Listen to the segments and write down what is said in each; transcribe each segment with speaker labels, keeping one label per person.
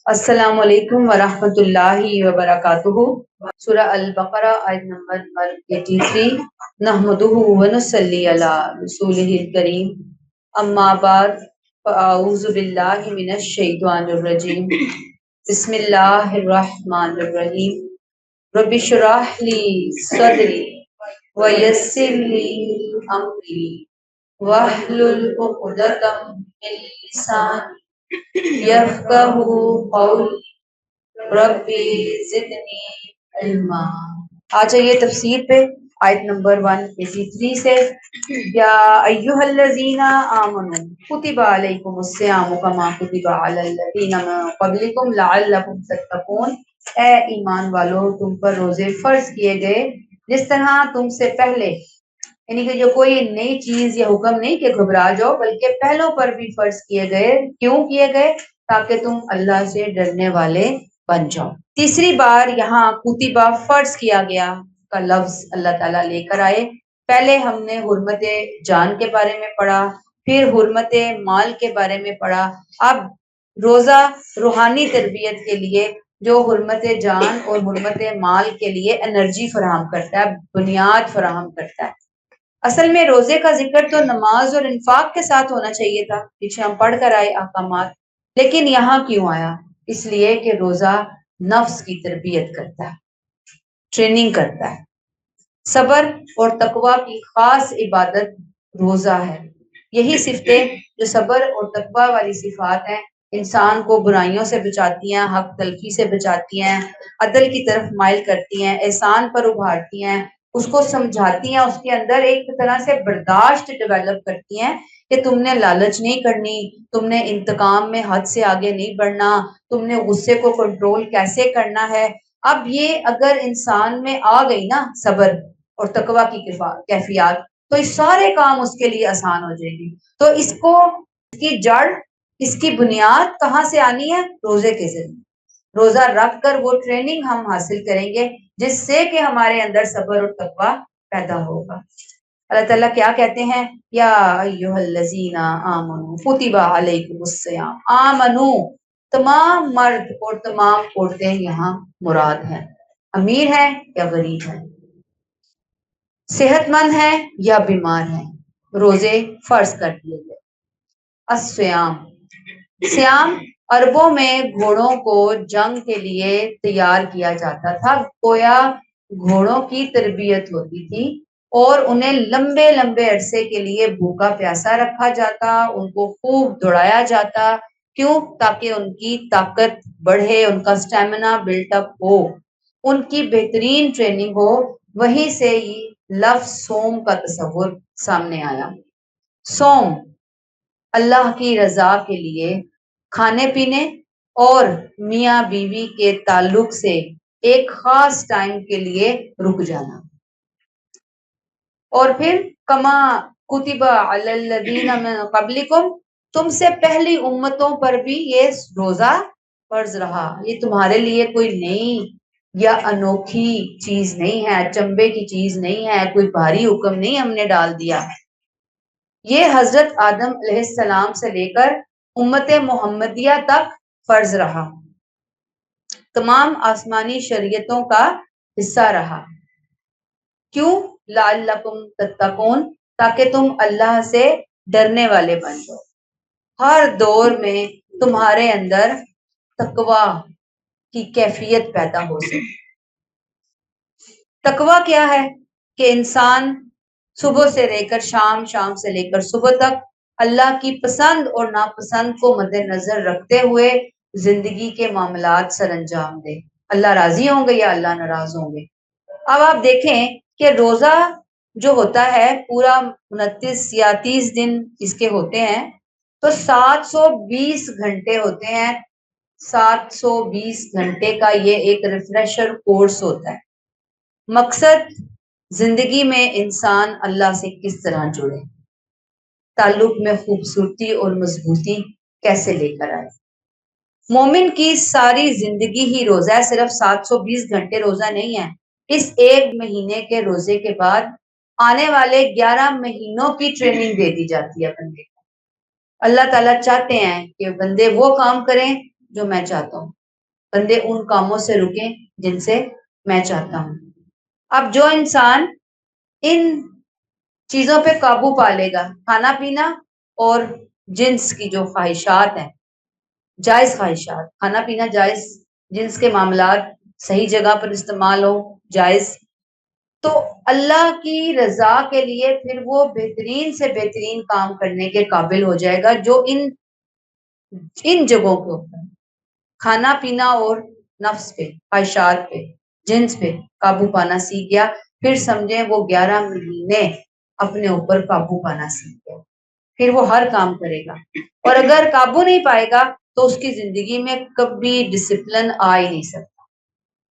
Speaker 1: السلام علیکم ورحمۃ اللہ وبرکاتہ۔ سورہ البقرہ آیت نمبر 183۔ نحمدہ ونصلی علی رسولہ الکریم، اما بعد فاعوذ باللہ من الشیطان الرجیم، بسم اللہ الرحمن الرحیم۔ رب اشرح لی صدری ویسر لی امری واحلل عقدۃ من لسانی یفقہوا قولی ربی زدنی علما۔ آ جائیے تفسیر پہ آیت نمبر 183 سے۔ یا ایہا الذین آمنوا کتب علیکم الصیام کما کتب علی الذین من قبلکم لعلکم تتقون۔ اے ایمان والو، تم پر روزے فرض کیے گئے جس طرح تم سے پہلے، یعنی کہ جو کوئی نئی چیز یا حکم نہیں کہ گھبرا جاؤ، بلکہ پہلوں پر بھی فرض کیے گئے۔ کیوں کیے گئے؟ تاکہ تم اللہ سے ڈرنے والے بن جاؤ۔ تیسری بار یہاں کتبہ فرض کیا گیا کا لفظ اللہ تعالیٰ لے کر آئے۔ پہلے ہم نے حرمت جان کے بارے میں پڑھا، پھر حرمت مال کے بارے میں پڑھا۔ اب روزہ روحانی تربیت کے لیے جو حرمت جان اور حرمت مال کے لیے انرجی فراہم کرتا ہے، بنیاد فراہم کرتا ہے۔ اصل میں روزے کا ذکر تو نماز اور انفاق کے ساتھ ہونا چاہیے تھا، پیچھے ہم پڑھ کر آئے احکامات، لیکن یہاں کیوں آیا؟ اس لیے کہ روزہ نفس کی تربیت کرتا ہے، ٹریننگ کرتا ہے۔ صبر اور تقوی کی خاص عبادت روزہ ہے۔ یہی صفتیں جو صبر اور تقوی والی صفات ہیں، انسان کو برائیوں سے بچاتی ہیں، حق تلفی سے بچاتی ہیں، عدل کی طرف مائل کرتی ہیں، احسان پر ابھارتی ہیں، اس کو سمجھاتی ہیں، اس کے اندر ایک طرح سے برداشت ڈیولپ کرتی ہیں کہ تم نے لالچ نہیں کرنی، تم نے انتقام میں حد سے آگے نہیں بڑھنا، تم نے غصے کو کنٹرول کیسے کرنا ہے۔ اب یہ اگر انسان میں آ گئی نا صبر اور تقوی کی کیفیات، تو یہ سارے کام اس کے لیے آسان ہو جائیں گے۔ تو اس کی جڑ، اس کی بنیاد کہاں سے آنی ہے؟ روزے کے ذریعے۔ روزہ رکھ کر وہ ٹریننگ ہم حاصل کریں گے جس سے کہ ہمارے اندر صبر اور تقوی پیدا ہوگا۔ اللہ تعالیٰ کیا کہتے ہیں؟ یا ایھا الذین آمنوا کتب علیکم الصیام۔ آمنو تمام مرد اور تمام عورتیں یہاں مراد ہیں، امیر ہیں یا غریب ہیں، صحت مند ہیں یا بیمار ہیں، روزے فرض کر دیے گئے۔ الصیام، سیام عربوں میں گھوڑوں کو جنگ کے لیے تیار کیا جاتا تھا، گویا گھوڑوں کی تربیت ہوتی تھی اور انہیں لمبے لمبے عرصے کے لیے بھوکا پیاسا رکھا جاتا، ان کو خوب دوڑایا جاتا۔ کیوں؟ تاکہ ان کی طاقت بڑھے، ان کا سٹیمنا بلٹ اپ ہو، ان کی بہترین ٹریننگ ہو۔ وہیں سے ہی لفظ صوم کا تصور سامنے آیا۔ صوم اللہ کی رضا کے لیے کھانے پینے اور میاں بیوی کے تعلق سے ایک خاص ٹائم کے لیے رک جانا۔ اور پھر کما کتب علی الذین من قبلکم، تم سے پہلی امتوں پر بھی یہ روزہ فرض رہا۔ یہ تمہارے لیے کوئی نئی یا انوکھی چیز نہیں ہے، چنبے کی چیز نہیں ہے، کوئی بھاری حکم نہیں ہم نے ڈال دیا۔ یہ حضرت آدم علیہ السلام سے لے کر امت محمدیہ تک فرض رہا، تمام آسمانی شریعتوں کا حصہ رہا۔ کیوں؟ لعلکم تتقون، تاکہ تم اللہ سے ڈرنے والے بن جاؤ، ہر دور میں تمہارے اندر تقوی کی کیفیت پیدا ہو سکے۔ تقوی کیا ہے؟ کہ انسان صبح سے لے کر شام، شام سے لے کر صبح تک اللہ کی پسند اور ناپسند کو مد نظر رکھتے ہوئے زندگی کے معاملات سر انجام دے۔ اللہ راضی ہوں گے یا اللہ ناراض ہوں گے؟ اب آپ دیکھیں کہ روزہ جو ہوتا ہے پورا 29 یا 30 دن اس کے ہوتے ہیں، تو 720 گھنٹے ہوتے ہیں۔ 720 گھنٹے کا یہ ایک ریفریشر کورس ہوتا ہے۔ مقصد زندگی میں انسان اللہ سے کس طرح جڑے، تعلق میں خوبصورتی اور مضبوطی کیسے لے کر آئے۔ مومن کی ساری زندگی ہی روزہ ہے، صرف 720 گھنٹے روزہ نہیں ہے۔ اس ایک مہینے کے روزے کے بعد آنے والے 11 مہینوں کی ٹریننگ دے دی جاتی ہے بندے کو۔ اللہ تعالیٰ چاہتے ہیں کہ بندے وہ کام کریں جو میں چاہتا ہوں، بندے ان کاموں سے رکیں جن سے میں چاہتا ہوں۔ اب جو انسان ان چیزوں پہ قابو پا لے گا، کھانا پینا اور جنس کی جو خواہشات ہیں، جائز خواہشات، کھانا پینا جائز، جنس کے معاملات صحیح جگہ پر استعمال ہو جائز، تو اللہ کی رضا کے لیے پھر وہ بہترین سے بہترین کام کرنے کے قابل ہو جائے گا، جو ان جگہوں کے اوپر کھانا پینا اور نفس پہ، خواہشات پہ، جنس پہ قابو پانا سیکھ گیا، پھر سمجھیں وہ 11 مہینے اپنے اوپر قابو پانا سیکھ گیا، پھر وہ ہر کام کرے گا۔ اور اگر قابو نہیں پائے گا تو اس کی زندگی میں کبھی ڈسپلن آ ہی نہیں سکتا،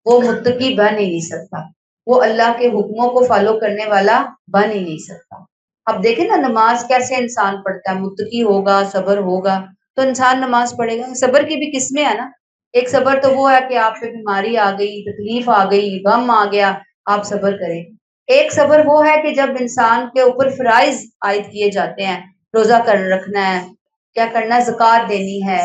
Speaker 1: وہ متقی بن ہی نہیں سکتا، وہ اللہ کے حکموں کو فالو کرنے والا بن ہی نہیں سکتا۔ اب دیکھیں نا، نماز کیسے انسان پڑھتا ہے، متقی ہوگا، صبر ہوگا تو انسان نماز پڑھے گا۔ صبر کی بھی قسمیں ہیں نا، ایک صبر تو وہ ہے کہ آپ پہ بیماری آ گئی، تکلیف آ گئی، غم آ گیا، آپ صبر کریں۔ ایک صبر وہ ہے کہ جب انسان کے اوپر فرائض عائد کیے جاتے ہیں، روزہ رکھنا ہے، کیا کرنا ہے، زکوٰۃ دینی ہے،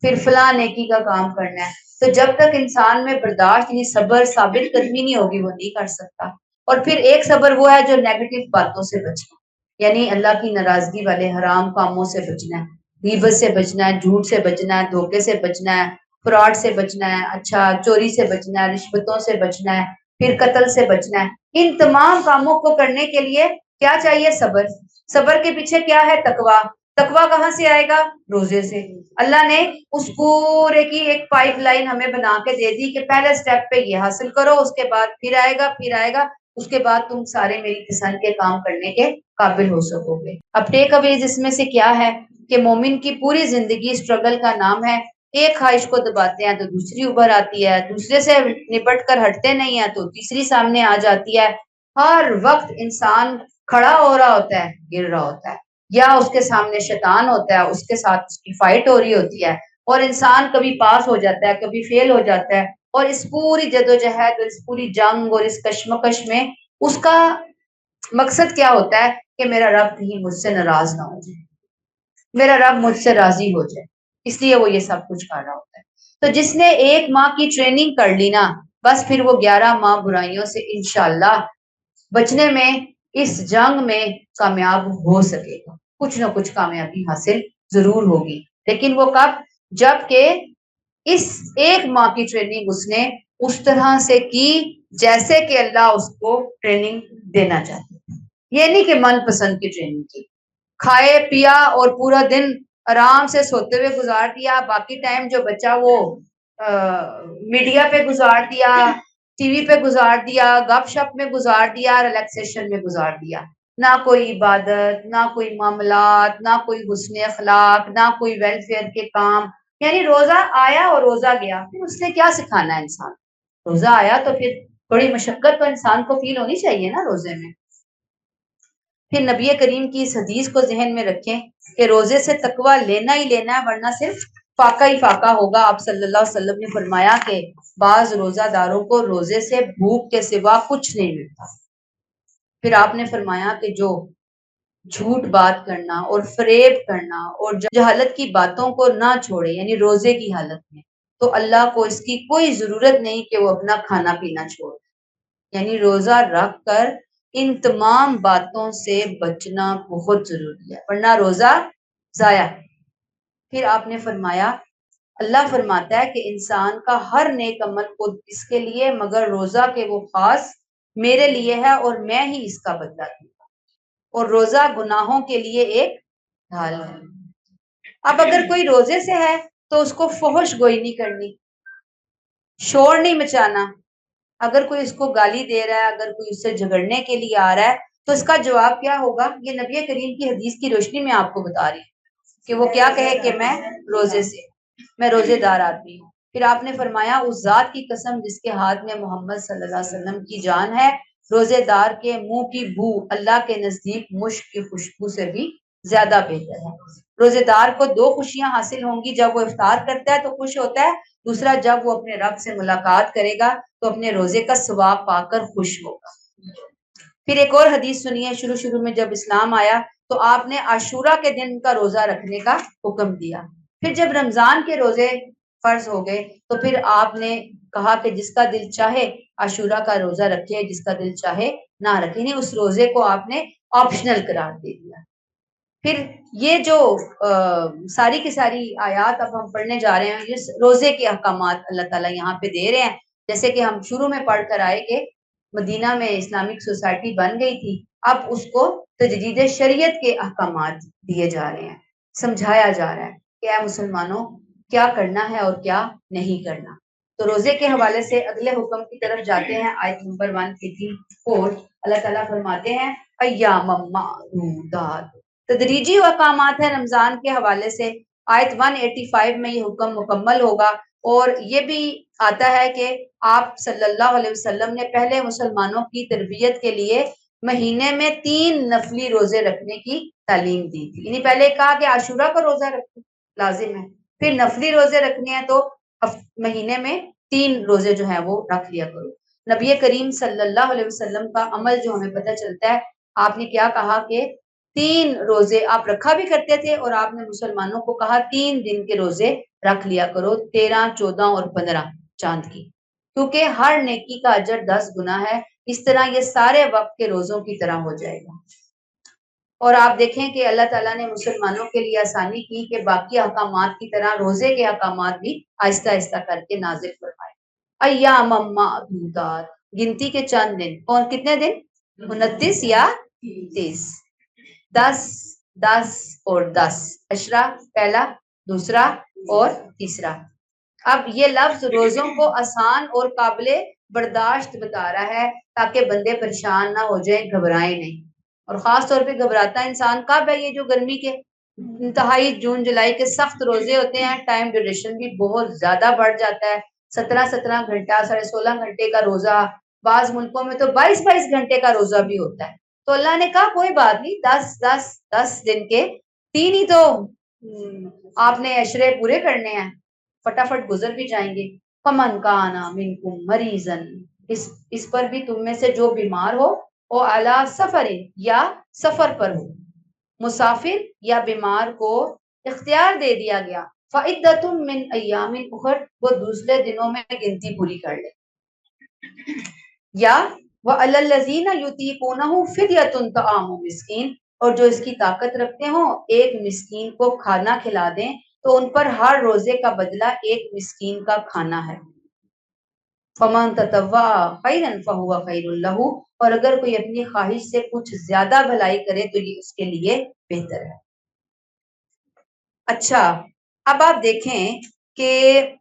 Speaker 1: پھر فلاں نیکی کا کام کرنا ہے، تو جب تک انسان میں برداشت نہیں، صبر ثابت قدمی نہیں ہوگی، وہ نہیں کر سکتا۔ اور پھر ایک صبر وہ ہے جو نیگیٹو باتوں سے بچنا، یعنی اللہ کی ناراضگی والے حرام کاموں سے بچنا ہے، غیبت سے بچنا ہے، جھوٹ سے بچنا ہے، دھوکے سے بچنا ہے، فراڈ سے بچنا ہے، اچھا چوری سے بچنا ہے، رشوتوں سے بچنا ہے، پھر قتل سے بچنا ہے۔ ان تمام کاموں کو کرنے کے لیے کیا چاہیے؟ صبر۔ صبر کے پیچھے کیا ہے؟ تقویٰ۔ تقویٰ کہاں سے آئے گا؟ روزے سے۔ اللہ نے اس پورے کی ایک پائپ لائن ہمیں بنا کے دے دی کہ پہلے سٹیپ پہ یہ حاصل کرو، اس کے بعد پھر آئے گا، پھر آئے گا، اس کے بعد تم سارے میری پسند کے کام کرنے کے قابل ہو سکو گے۔ اب ٹیک اویز اس میں سے کیا ہے کہ مومن کی پوری زندگی اسٹرگل کا نام ہے، ایک خواہش کو دباتے ہیں تو دوسری ابھر آتی ہے، دوسرے سے نپٹ کر ہٹتے نہیں ہیں تو تیسری سامنے آ جاتی ہے۔ ہر وقت انسان کھڑا ہو رہا ہوتا ہے، گر رہا ہوتا ہے، یا اس کے سامنے شیطان ہوتا ہے، اس کے ساتھ اس کی فائٹ ہو رہی ہوتی ہے، اور انسان کبھی پاس ہو جاتا ہے، کبھی فیل ہو جاتا ہے، اور اس پوری جدوجہد، اس پوری جنگ اور اس کشمکش میں اس کا مقصد کیا ہوتا ہے کہ میرا رب کہیں مجھ سے ناراض نہ ہو جائے، میرا رب مجھ سے راضی ہو جائے، اس لیے وہ یہ سب کچھ کر رہا ہوتا ہے۔ تو جس نے 1 ماہ کی ٹریننگ کر لی نا، بس پھر وہ 11 ماہ برائیوں سے انشاءاللہ بچنے میں، اس جنگ میں کامیاب ہو سکے گا، کچھ نہ کچھ کامیابی حاصل ضرور ہوگی، لیکن وہ کب؟ جب کہ اس 1 ماہ کی ٹریننگ اس نے اس طرح سے کی جیسے کہ اللہ اس کو ٹریننگ دینا چاہتے، یہ نہیں کہ من پسند کی ٹریننگ کی، کھائے پیا اور پورا دن آرام سے سوتے ہوئے گزار دیا، باقی ٹائم جو بچا وہ میڈیا پہ گزار دیا، ٹی وی پہ گزار دیا، گپ شپ میں گزار دیا، ریلیکسیشن میں گزار دیا، نہ کوئی عبادت، نہ کوئی معاملات، نہ کوئی حسن اخلاق، نہ کوئی ویلفیئر کے کام، یعنی روزہ آیا اور روزہ گیا، پھر اس نے کیا سکھانا ہے انسان؟ روزہ آیا تو پھر تھوڑی مشقت تو انسان کو فیل ہونی چاہیے نا روزے میں۔ پھر نبی کریم کی اس حدیث کو ذہن میں رکھیں کہ روزے سے تقویٰ لینا ہی لینا ہے، ورنہ صرف فاقہ ہی فاقہ ہوگا۔ آپ صلی اللہ علیہ وسلم نے فرمایا کہ بعض روزہ داروں کو روزے سے بھوک کے سوا کچھ نہیں ملتا۔ پھر آپ نے فرمایا کہ جو جھوٹ بات کرنا اور فریب کرنا اور جہالت کی باتوں کو نہ چھوڑے، یعنی روزے کی حالت میں، تو اللہ کو اس کی کوئی ضرورت نہیں کہ وہ اپنا کھانا پینا چھوڑے، یعنی روزہ رکھ کر ان تمام باتوں سے بچنا بہت ضروری ہے، ورنہ روزہ ضائع۔ پھر آپ نے فرمایا، اللہ فرماتا ہے کہ انسان کا ہر نیک عمل خود اس کے لیے، مگر روزہ کے وہ خاص میرے لیے ہے اور میں ہی اس کا بدلہ دوں گا، اور روزہ گناہوں کے لیے ایک ڈھال ہے۔ اب اگر کوئی روزے سے ہے تو اس کو فحش گوئی نہیں کرنی، شور نہیں مچانا، اگر کوئی اس کو گالی دے رہا ہے، اگر کوئی اس سے جھگڑنے کے لیے آ رہا ہے تو اس کا جواب کیا ہوگا؟ یہ نبی کریم کی حدیث کی روشنی میں آپ کو بتا رہی ہوں کہ وہ کیا کہے کہ میں روزے سے، میں روزے دار آدمی ہوں۔ پھر آپ نے فرمایا، اس ذات کی قسم جس کے ہاتھ میں محمد صلی اللہ علیہ وسلم کی جان ہے، روزے دار کے منہ کی بو اللہ کے نزدیک مشک کی خوشبو سے بھی زیادہ بہتر ہے۔ روزے دار کو 2 خوشیاں حاصل ہوں گی، جب وہ افطار کرتا ہے تو خوش ہوتا ہے، دوسرا جب وہ اپنے رب سے ملاقات کرے گا تو اپنے روزے کا ثواب پا کر خوش ہوگا۔ پھر ایک اور حدیث سنیے، شروع میں جب اسلام آیا تو آپ نے عاشورہ کے دن کا روزہ رکھنے کا حکم دیا، پھر جب رمضان کے روزے فرض ہو گئے تو پھر آپ نے کہا کہ جس کا دل چاہے عاشورہ کا روزہ رکھے، جس کا دل چاہے نہ رکھے، نہیں اس روزے کو آپ نے آپشنل قرار دے دیا۔ پھر یہ جو ساری کی ساری آیات اب ہم پڑھنے جا رہے ہیں، اس روزے کے احکامات اللہ تعالیٰ یہاں پہ دے رہے ہیں، جیسے کہ ہم شروع میں پڑھ کر آئے کہ مدینہ میں اسلامک سوسائٹی بن گئی تھی، اب اس کو تجدید شریعت کے احکامات دیے جا رہے ہیں، سمجھایا جا رہا ہے کہ اے مسلمانوں کیا کرنا ہے اور کیا نہیں کرنا۔ تو روزے کے حوالے سے اگلے حکم کی طرف جاتے ہیں، آیت نمبر 184۔ اللہ تعالیٰ فرماتے ہیں ایام معدودات، تدریجی احکامات ہیں رمضان کے حوالے سے۔ آیت 185 میں یہ حکم مکمل ہوگا، اور یہ بھی آتا ہے کہ آپ صلی اللہ علیہ وسلم نے پہلے مسلمانوں کی تربیت کے لیے مہینے میں 3 نفلی روزے رکھنے کی تعلیم دی تھی، یعنی پہلے کہا کہ عاشورہ کا روزہ رکھو لازم ہے، پھر نفلی روزے رکھنے ہیں تو مہینے میں 3 روزے جو ہیں وہ رکھ لیا کرو۔ نبی کریم صلی اللہ علیہ وسلم کا عمل جو ہمیں پتہ چلتا ہے، آپ نے کیا کہا کہ 3 روزے آپ رکھا بھی کرتے تھے، اور آپ نے مسلمانوں کو کہا 3 دن کے روزے رکھ لیا کرو، 13، 14 اور 15 چاند کی، کیونکہ ہر نیکی کا اجر 10 گنا ہے، اس طرح یہ سارے وقت کے روزوں کی طرح ہو جائے گا۔ اور آپ دیکھیں کہ اللہ تعالیٰ نے مسلمانوں کے لیے آسانی کی کہ باقی احکامات کی طرح روزے کے احکامات بھی آہستہ آہستہ کر کے نازل فرمائے۔ ایام معدودات، گنتی کے چند دن، اور کتنے دن؟ 29 یا 30، 10، 10 اور 10، عشرہ پہلا، دوسرا اور تیسرا۔ اب یہ لفظ روزوں کو آسان اور قابل برداشت بتا رہا ہے تاکہ بندے پریشان نہ ہو جائیں، گھبرائیں نہیں، اور خاص طور پہ گھبراتا انسان کب ہے؟ یہ جو گرمی کے انتہائی جون جولائی کے سخت روزے ہوتے ہیں، ٹائم ڈیوریشن بھی بہت زیادہ بڑھ جاتا ہے، 17 گھنٹہ، 16.5 گھنٹے کا روزہ، بعض ملکوں میں تو 22 گھنٹے کا روزہ بھی ہوتا ہے۔ تو اللہ نے کہا کوئی بات نہیں، 10 دن کے 3 ہی تو آپ نے عشرے پورے کرنے ہیں، فٹافٹ گزر بھی جائیں گے۔ فمن کان منکم مریضا، اس پر بھی تم میں سے جو بیمار ہو، او علی سفر، یا سفر پر ہو، مسافر یا بیمار کو اختیار دے دیا گیا، فعدۃ من ایام اخر، وہ دوسرے دنوں میں گنتی پوری کر لے، یا وعلی الذین یطیقونہ فدیۃ طعام مسکین، اور جو اس کی طاقت رکھتے ہوں ایک مسکین کو کھانا کھلا دیں، تو ان پر ہر روزے کا بدلہ ایک مسکین کا کھانا ہے۔ فمن تطوع خیرا فہو خیر لہ، اور اگر کوئی اپنی خواہش سے کچھ زیادہ بھلائی کرے تو یہ اس کے لیے بہتر ہے۔ اچھا، اب آپ دیکھیں کہ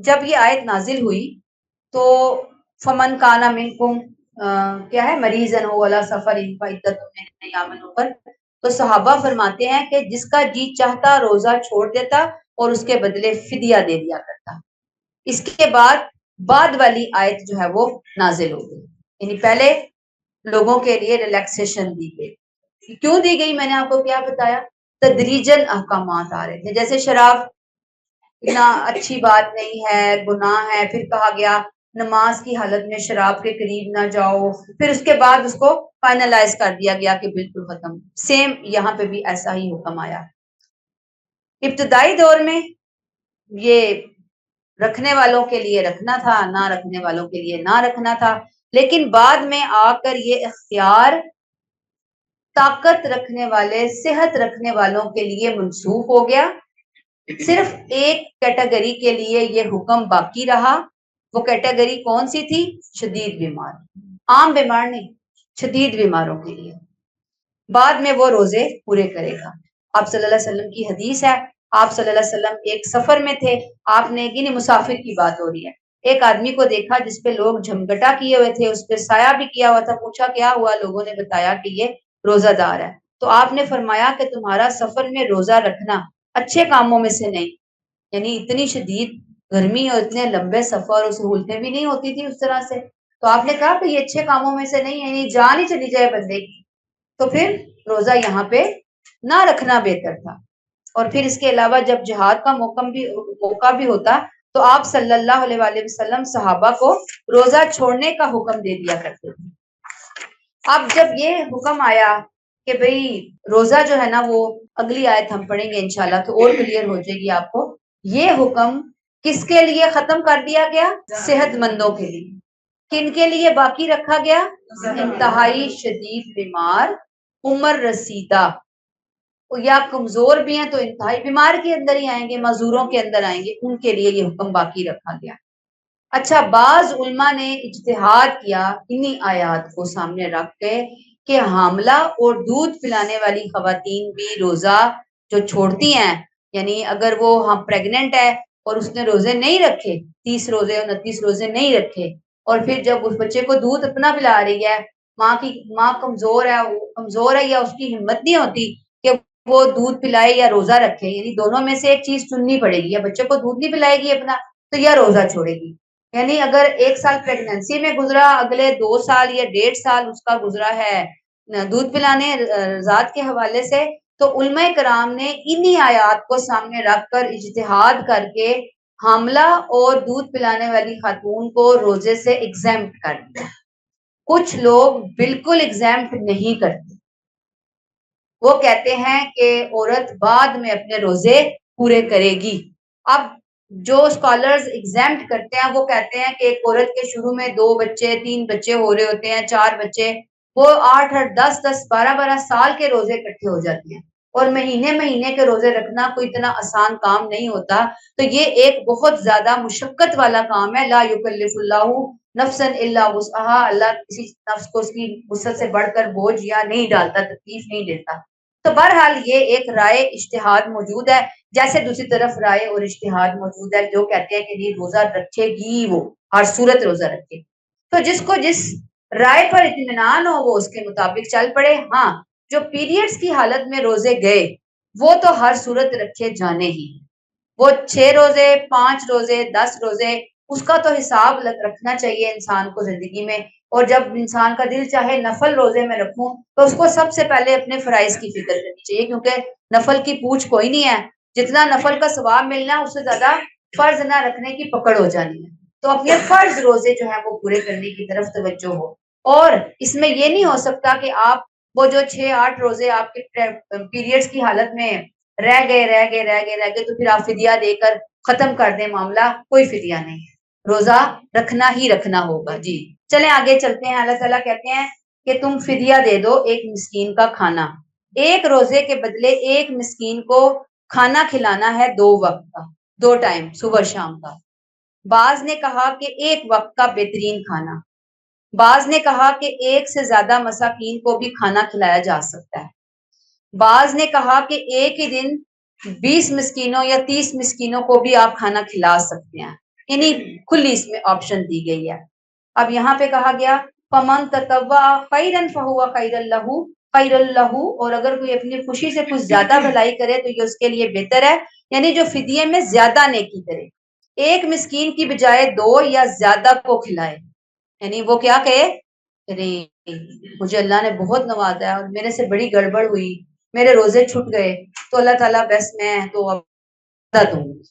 Speaker 1: جب یہ آیت نازل ہوئی تو فمن کانا منکم کیا ہے؟ مریضن ہو ولا سفر فعدۃ من ایام اخر، تو صحابہ فرماتے ہیں کہ جس کا جی چاہتا روزہ چھوڑ دیتا اور اس کے بدلے فدیہ دے دیا کرتا۔ اس کے بعد والی آیت جو ہے وہ نازل ہو گئی، یعنی پہلے لوگوں کے لیے ریلیکسیشن دی گئی۔ کیوں دی گئی؟ میں نے آپ کو کیا بتایا، تدریجن احکامات آ رہے تھے، جیسے شراب اتنا اچھی بات نہیں ہے، گناہ ہے، پھر کہا گیا نماز کی حالت میں شراب کے قریب نہ جاؤ، پھر اس کے بعد اس کو فائنلائز کر دیا گیا کہ بالکل ختم۔ سیم یہاں پہ بھی ایسا ہی حکم آیا۔ ابتدائی دور میں یہ رکھنے والوں کے لیے رکھنا تھا، نہ رکھنے والوں کے لیے نہ رکھنا تھا، لیکن بعد میں آ کر یہ اختیار طاقت رکھنے والے، صحت رکھنے والوں کے لیے منسوخ ہو گیا۔ صرف ایک کیٹیگری کے لیے یہ حکم باقی رہا، وہ کیٹیگری کون سی تھی؟ شدید بیمار، عام بیمار نہیں، شدید بیماروں کے لیے۔ بعد میں وہ روزے پورے کرے گا۔ آپ صلی اللہ علیہ وسلم کی حدیث ہے، آپ صلی اللہ علیہ وسلم ایک سفر میں تھے، آپ نے یعنی مسافر کی بات ہو رہی ہے، ایک آدمی کو دیکھا جس پہ لوگ جھمگٹا کیے ہوئے تھے، اس پہ سایہ بھی کیا ہوا تھا، پوچھا کیا ہوا؟ لوگوں نے بتایا کہ یہ روزہ دار ہے۔ تو آپ نے فرمایا کہ تمہارا سفر میں روزہ رکھنا اچھے کاموں میں سے نہیں، یعنی اتنی شدید گرمی اور اتنے لمبے سفر اور سہولتیں بھی نہیں ہوتی تھی اس طرح سے، تو آپ نے کہا کہ یہ اچھے کاموں میں سے نہیں ہے، یعنی جان ہی چلی جائے بندے کی، تو پھر روزہ یہاں پہ نہ رکھنا بہتر تھا۔ اور پھر اس کے علاوہ جب جہاد کا موقع بھی ہوتا تو آپ صلی اللہ علیہ وآلہ وسلم صحابہ کو روزہ چھوڑنے کا حکم دے دیا کرتے تھے۔ اب جب یہ حکم آیا کہ بھئی روزہ جو ہے نا، وہ اگلی آیت ہم پڑھیں گے انشاءاللہ تو اور کلیئر ہو جائے گی آپ کو، یہ حکم کس کے لیے ختم کر دیا گیا؟ صحت مندوں کے لیے. کن کے لیے باقی رکھا گیا؟ انتہائی شدید بیمار، عمر رسیدہ یا کمزور بھی ہیں تو انتہائی بیمار کے اندر ہی آئیں گے، معذوروں کے اندر آئیں گے، ان کے لیے یہ حکم باقی رکھا گیا. اچھا، بعض علماء نے اجتہاد کیا انہی آیات کو سامنے رکھ کے کہ حاملہ اور دودھ پلانے والی خواتین بھی روزہ جو چھوڑتی ہیں، یعنی اگر وہ پریگننٹ ہے اور اس نے روزے نہیں رکھے، 30 روزے اور 29 روزے نہیں رکھے، اور پھر جب اس بچے کو دودھ اپنا پلا رہی ہے، ماں کمزور ہے، وہ کمزور ہے یا اس کی ہمت نہیں ہوتی کہ وہ دودھ پلائے یا روزہ رکھے، یعنی دونوں میں سے ایک چیز چننی پڑے گی، یا بچے کو دودھ نہیں پلائے گی اپنا تو یا روزہ چھوڑے گی. یعنی اگر 1 سال پریگننسی میں گزرا، اگلے 2 سال یا 1.5 سال اس کا گزرا ہے دودھ پلانے ذات کے حوالے سے، تو علماء کرام نے انہی آیات کو سامنے رکھ کر اجتہاد کر کے حاملہ اور دودھ پلانے والی خاتون کو روزے سے ایگزیمپٹ کر دیا. کچھ لوگ بالکل ایگزیمپٹ نہیں کرتے، وہ کہتے ہیں کہ عورت بعد میں اپنے روزے پورے کرے گی. اب جو اسکالرز ایگزیمپٹ کرتے ہیں وہ کہتے ہیں کہ ایک عورت کے شروع میں 2 بچے 3 بچے ہو رہے ہوتے ہیں، 4 بچے، وہ 8 8 10 10 12 12 سال کے روزے اکٹھے ہو جاتے ہیں، اور مہینے مہینے کے روزے رکھنا کوئی اتنا آسان کام نہیں ہوتا. تو یہ ایک بہت زیادہ مشقت والا کام ہے. لا یکلف اللہ نفسا الا وسعها، اللہ کسی نفس کو اس کی وسعت سے بڑھ کر بوجھ یا نہیں ڈالتا، تکلیف نہیں دیتا. تو بہرحال یہ ایک رائے اشتہاد موجود ہے، جیسے دوسری طرف رائے اور اشتہاد موجود ہے جو کہتے ہیں کہ نہیں روزہ رکھے گی، وہ ہر صورت روزہ رکھے. تو جس کو جس رائے پر اطمینان ہو وہ اس کے مطابق چل پڑے. ہاں، جو پیریڈز کی حالت میں روزے گئے وہ تو ہر صورت رکھے جانے ہی، وہ 6 روزے 5 روزے 10 روزے اس کا تو حساب رکھنا چاہیے انسان کو زندگی میں. اور جب انسان کا دل چاہے نفل روزے میں رکھوں تو اس کو سب سے پہلے اپنے فرائض کی فکر کرنی چاہیے، کیونکہ نفل کی پوچھ کوئی نہیں ہے. جتنا نفل کا ثواب ملنا اس سے زیادہ فرض نہ رکھنے کی پکڑ ہو جانی ہے. تو اپنے فرض روزے جو ہیں وہ پورے کرنے کی طرف توجہ ہو. اور اس میں یہ نہیں ہو سکتا کہ آپ وہ جو 6 8 روزے آپ کے پیریڈز کی حالت میں رہ گئے تو پھر آپ فدیہ دے کر ختم کر دیں معاملہ. کوئی فدیہ نہیں ہے، روزہ رکھنا ہی رکھنا ہوگا. جی چلیں آگے چلتے ہیں. اللہ تعالیٰ کہتے ہیں کہ تم فدیہ دے دو 1 مسکین کا کھانا. 1 روزے کے بدلے 1 مسکین کو کھانا کھلانا ہے 2 وقت کا، 2 ٹائم، صبح شام کا. بعض نے کہا کہ 1 وقت کا بہترین کھانا، بعض نے کہا کہ 1 سے زیادہ مساکین کو بھی کھانا کھلایا جا سکتا ہے. بعض نے کہا کہ ایک ہی دن 20 مسکینوں یا 30 مسکینوں کو بھی آپ کھانا کھلا سکتے ہیں، یعنی کھلی اس میں آپشن دی گئی ہے. اب یہاں پہ کہا گیا فمن تطوع خیرا فہو خیر لہ، اور اگر کوئی اپنی خوشی سے کچھ زیادہ بھلائی کرے تو یہ اس کے لیے بہتر ہے، یعنی جو فدیے میں زیادہ نیکی کرے. 1 مسکین کی بجائے 2 یا زیادہ کو کھلائے، یعنی وہ کیا کہے ارے مجھے اللہ نے بہت نوازا ہے اور میرے سے بڑی گڑبڑ ہوئی، میرے روزے چھٹ گئے، تو اللہ تعالیٰ بس میں تو اب دوں گی.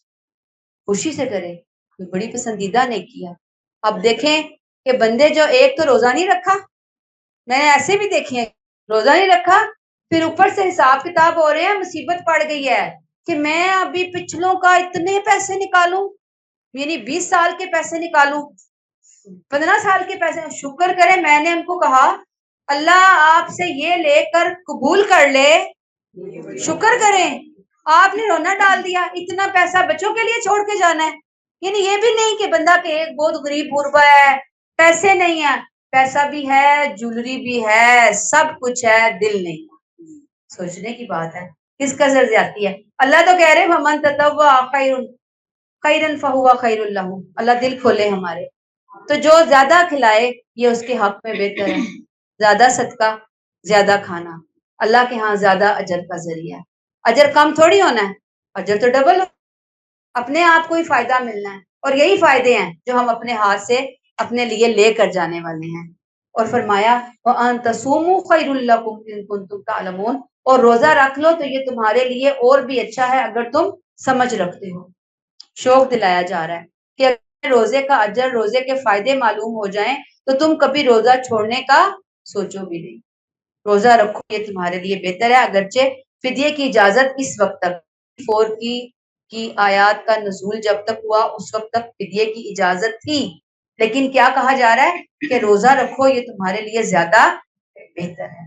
Speaker 1: خوشی سے کرے، کوئی بڑی پسندیدہ نیکی ہے. اب دیکھیں کہ بندے جو ایک تو روزہ نہیں رکھا، میں نے ایسے بھی دیکھے ہیں روزہ نہیں رکھا، پھر اوپر سے حساب کتاب ہو رہے ہیں، مصیبت پڑ گئی ہے کہ میں ابھی پچھلوں کا اتنے پیسے نکالوں، یعنی 20 سال کے پیسے نکالوں، 15 سال کے پیسے. شکر کرے میں نے ان کو کہا اللہ آپ سے یہ لے کر قبول کر لے، شکر کریں. آپ نے رونا ڈال دیا، اتنا پیسہ بچوں کے لیے چھوڑ کے جانا ہے. یعنی یہ بھی نہیں کہ بندہ کہ ایک بہت غریب غربا ہے، پیسے نہیں ہیں، پیسہ بھی ہے، جولری بھی ہے، سب کچھ ہے، دل نہیں. سوچنے کی بات ہے کس قدر زیادتی ہے. اللہ تو کہہ رہے فمن تطوع خیرا فہو خیر لہ، اللہ دل کھولے ہمارے. تو جو زیادہ کھلائے یہ اس کے حق میں بہتر ہے. زیادہ صدقہ، زیادہ کھانا اللہ کے ہاں زیادہ اجر کا ذریعہ ہے. اجر کم تھوڑی ہونا ہے، اجر تو ڈبل ہو، اپنے آپ کو ہی فائدہ ملنا ہے. اور یہی فائدے ہیں جو ہم اپنے ہاتھ سے اپنے لیے لے کر جانے والے ہیں. اور فرمایا وَأَن تَصُومُوا خَيْرٌ لَكُمْ إِن كُنتُمْ تَعْلَمُونَ، اور روزہ رکھ لو تو یہ تمہارے لیے اور بھی اچھا ہے اگر تم سمجھ رکھتے ہو. شوق دلایا جا رہا ہے کہ اگر روزے کا اجر، روزے کے فائدے معلوم ہو جائیں تو تم کبھی روزہ چھوڑنے کا سوچو بھی نہیں. روزہ رکھو یہ تمہارے لیے بہتر ہے، اگرچہ فدیے کی اجازت اس وقت تک 4 کی کی آیات کا نزول جب تک ہوا اس وقت تک فدیے کی اجازت تھی، لیکن کیا کہا جا رہا ہے کہ روزہ رکھو، یہ تمہارے لیے زیادہ بہتر ہے۔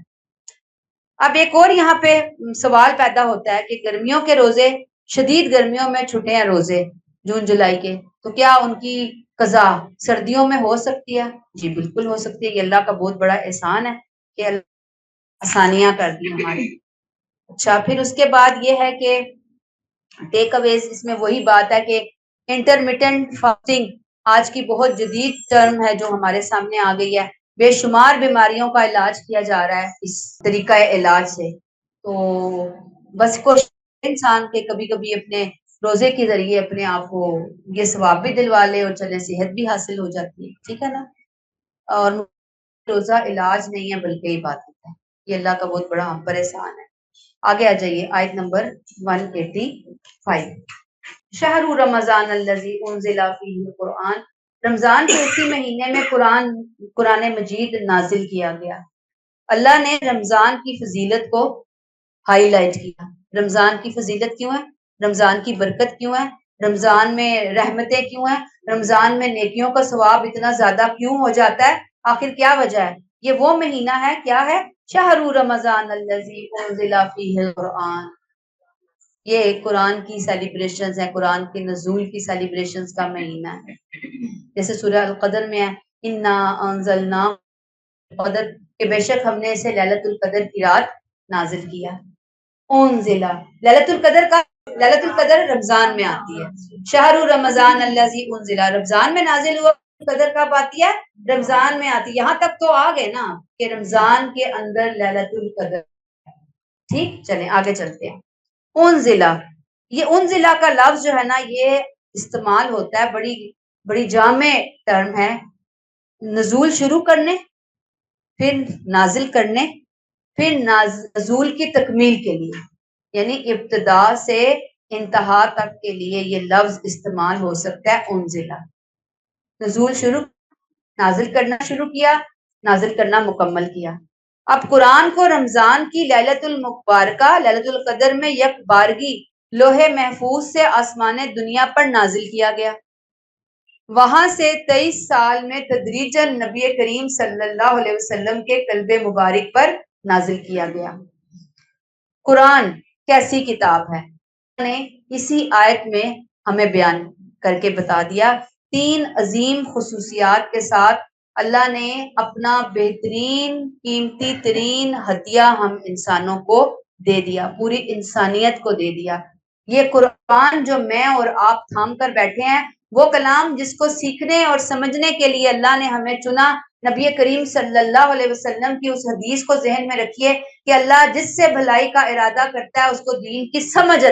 Speaker 1: اب ایک اور یہاں پہ سوال پیدا ہوتا ہے کہ گرمیوں کے روزے، شدید گرمیوں میں چھٹے ہیں روزے جون جولائی کے، تو کیا ان کی قضا سردیوں میں ہو سکتی ہے؟ جی بالکل ہو سکتی ہے، یہ اللہ کا بہت بڑا احسان ہے کہ اللہ آسانیاں کر دی ہماری۔ اچھا، پھر اس کے بعد یہ ہے کہ ٹیک اویز، اس میں وہی بات ہے کہ انٹرمیٹنٹ فاسٹنگ آج کی بہت جدید ٹرم ہے جو ہمارے سامنے آ گئی ہے۔ بے شمار بیماریوں کا علاج کیا جا رہا ہے اس طریقہ علاج سے، تو بس کوشش انسان کے کبھی کبھی اپنے روزے کے ذریعے اپنے آپ کو یہ ثواب بھی دلوا لے اور چلے صحت بھی حاصل ہو جاتی ہے، ٹھیک ہے نا۔ اور روزہ علاج نہیں ہے بلکہ عبادت ہے، یہ اللہ کا بہت بڑا ہم پر احسان ہے۔ آگے آ جائیے، آیت نمبر 185۔ شہر رمضان الذی انزل فیہ القرآن، رمضان کے اسی مہینے میں قرآن مجید نازل کیا گیا۔ اللہ نے رمضان کی فضیلت کو ہائی لائٹ کیا۔ رمضان کی فضیلت کیوں ہے؟ رمضان کی برکت کیوں ہے؟ رمضان میں رحمتیں کیوں ہیں؟ رمضان میں نیکیوں کا ثواب اتنا زیادہ کیوں ہو جاتا ہے؟ آخر کیا وجہ ہے؟ یہ وہ مہینہ ہے، کیا ہے؟ شہر رمضان الذی انزل فیہ القرآن، یہ قرآن کی سیلیبریشنز ہیں، قرآن کے نزول کی سیلیبریشنز کا مہینہ ہے۔ جیسے سورہ القدر میں ہے انا انزلنا القدر، کہ بے شک ہم نے اسے لیلۃ القدر کی رات نازل کیا۔ انزلہ، لیلۃ القدر رمضان میں آتی ہے۔ شہر رمضان الذی انزلہ، رمضان میں نازل ہوا، قدر کب آتی ہے؟ رمضان میں آتی ہے۔ یہاں تک تو آ گئے نا کہ رمضان کے اندر لیلۃ القدر، ٹھیک، چلیں آگے چلتے ہیں۔ انزلہ، یہ انزلہ کا لفظ جو ہے نا یہ استعمال ہوتا ہے، بڑی جامع ٹرم ہے، نزول شروع کرنے، پھر نازل کرنے، پھر نزول کی تکمیل کے لیے، یعنی ابتدا سے انتہا تک کے لیے یہ لفظ استعمال ہو سکتا ہے۔ انزلہ، نزول شروع، نازل کرنا شروع کیا، نازل کرنا مکمل کیا۔ اب قرآن کو رمضان کی لیلۃ المبارکہ لیلۃ القدر میں یک بارگی لوح محفوظ سے آسمان دنیا پر نازل کیا گیا، وہاں سے 23 سال میں تدریجاً نبی کریم صلی اللہ علیہ وسلم کے قلب مبارک پر نازل کیا گیا۔ قرآن کیسی کتاب ہے؟ نے اسی آیت میں ہمیں بیان کر کے بتا دیا۔ 3 عظیم خصوصیات کے ساتھ اللہ نے اپنا بہترین قیمتی ترین ہدیہ ہم انسانوں کو دے دیا، پوری انسانیت کو دے دیا۔ یہ قرآن جو میں اور آپ تھام کر بیٹھے ہیں، وہ کلام جس کو سیکھنے اور سمجھنے کے لیے اللہ نے ہمیں چنا، نبی کریم صلی اللہ علیہ وسلم کی اس حدیث کو ذہن میں رکھیے کہ اللہ جس سے بھلائی کا ارادہ کرتا ہے اس کو دین کی سمجھ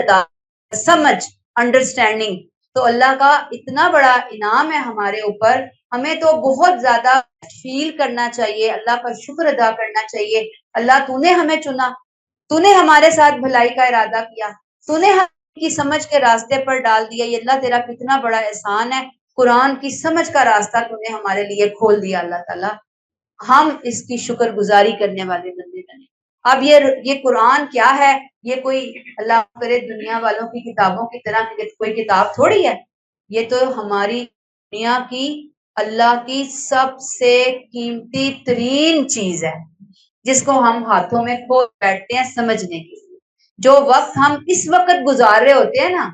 Speaker 1: انڈرسٹینڈنگ، تو اللہ کا اتنا بڑا انعام ہے ہمارے اوپر، ہمیں تو بہت زیادہ فیل کرنا چاہیے، اللہ کا شکر ادا کرنا چاہیے۔ اللہ تو نے ہمیں چنا، تو نے ہمارے ساتھ بھلائی کا ارادہ کیا، تو نے ہم کی سمجھ کے راستے پر ڈال دیا، یہ اللہ تیرا کتنا بڑا احسان ہے، قرآن کی سمجھ کا راستہ تو نے ہمارے لیے کھول دیا اللہ تعالیٰ، ہم اس کی شکر گزاری کرنے والے بندے بنے۔ اب یہ قرآن کیا ہے؟ یہ کوئی اللہ کرے دنیا والوں کی کتابوں کی طرح کوئی کتاب تھوڑی ہے، یہ تو ہماری دنیا کی اللہ کی سب سے قیمتی ترین چیز ہے، جس کو ہم ہاتھوں میں کھو بیٹھتے ہیں سمجھنے کے لیے۔ جو وقت ہم اس وقت گزار رہے ہوتے ہیں نا،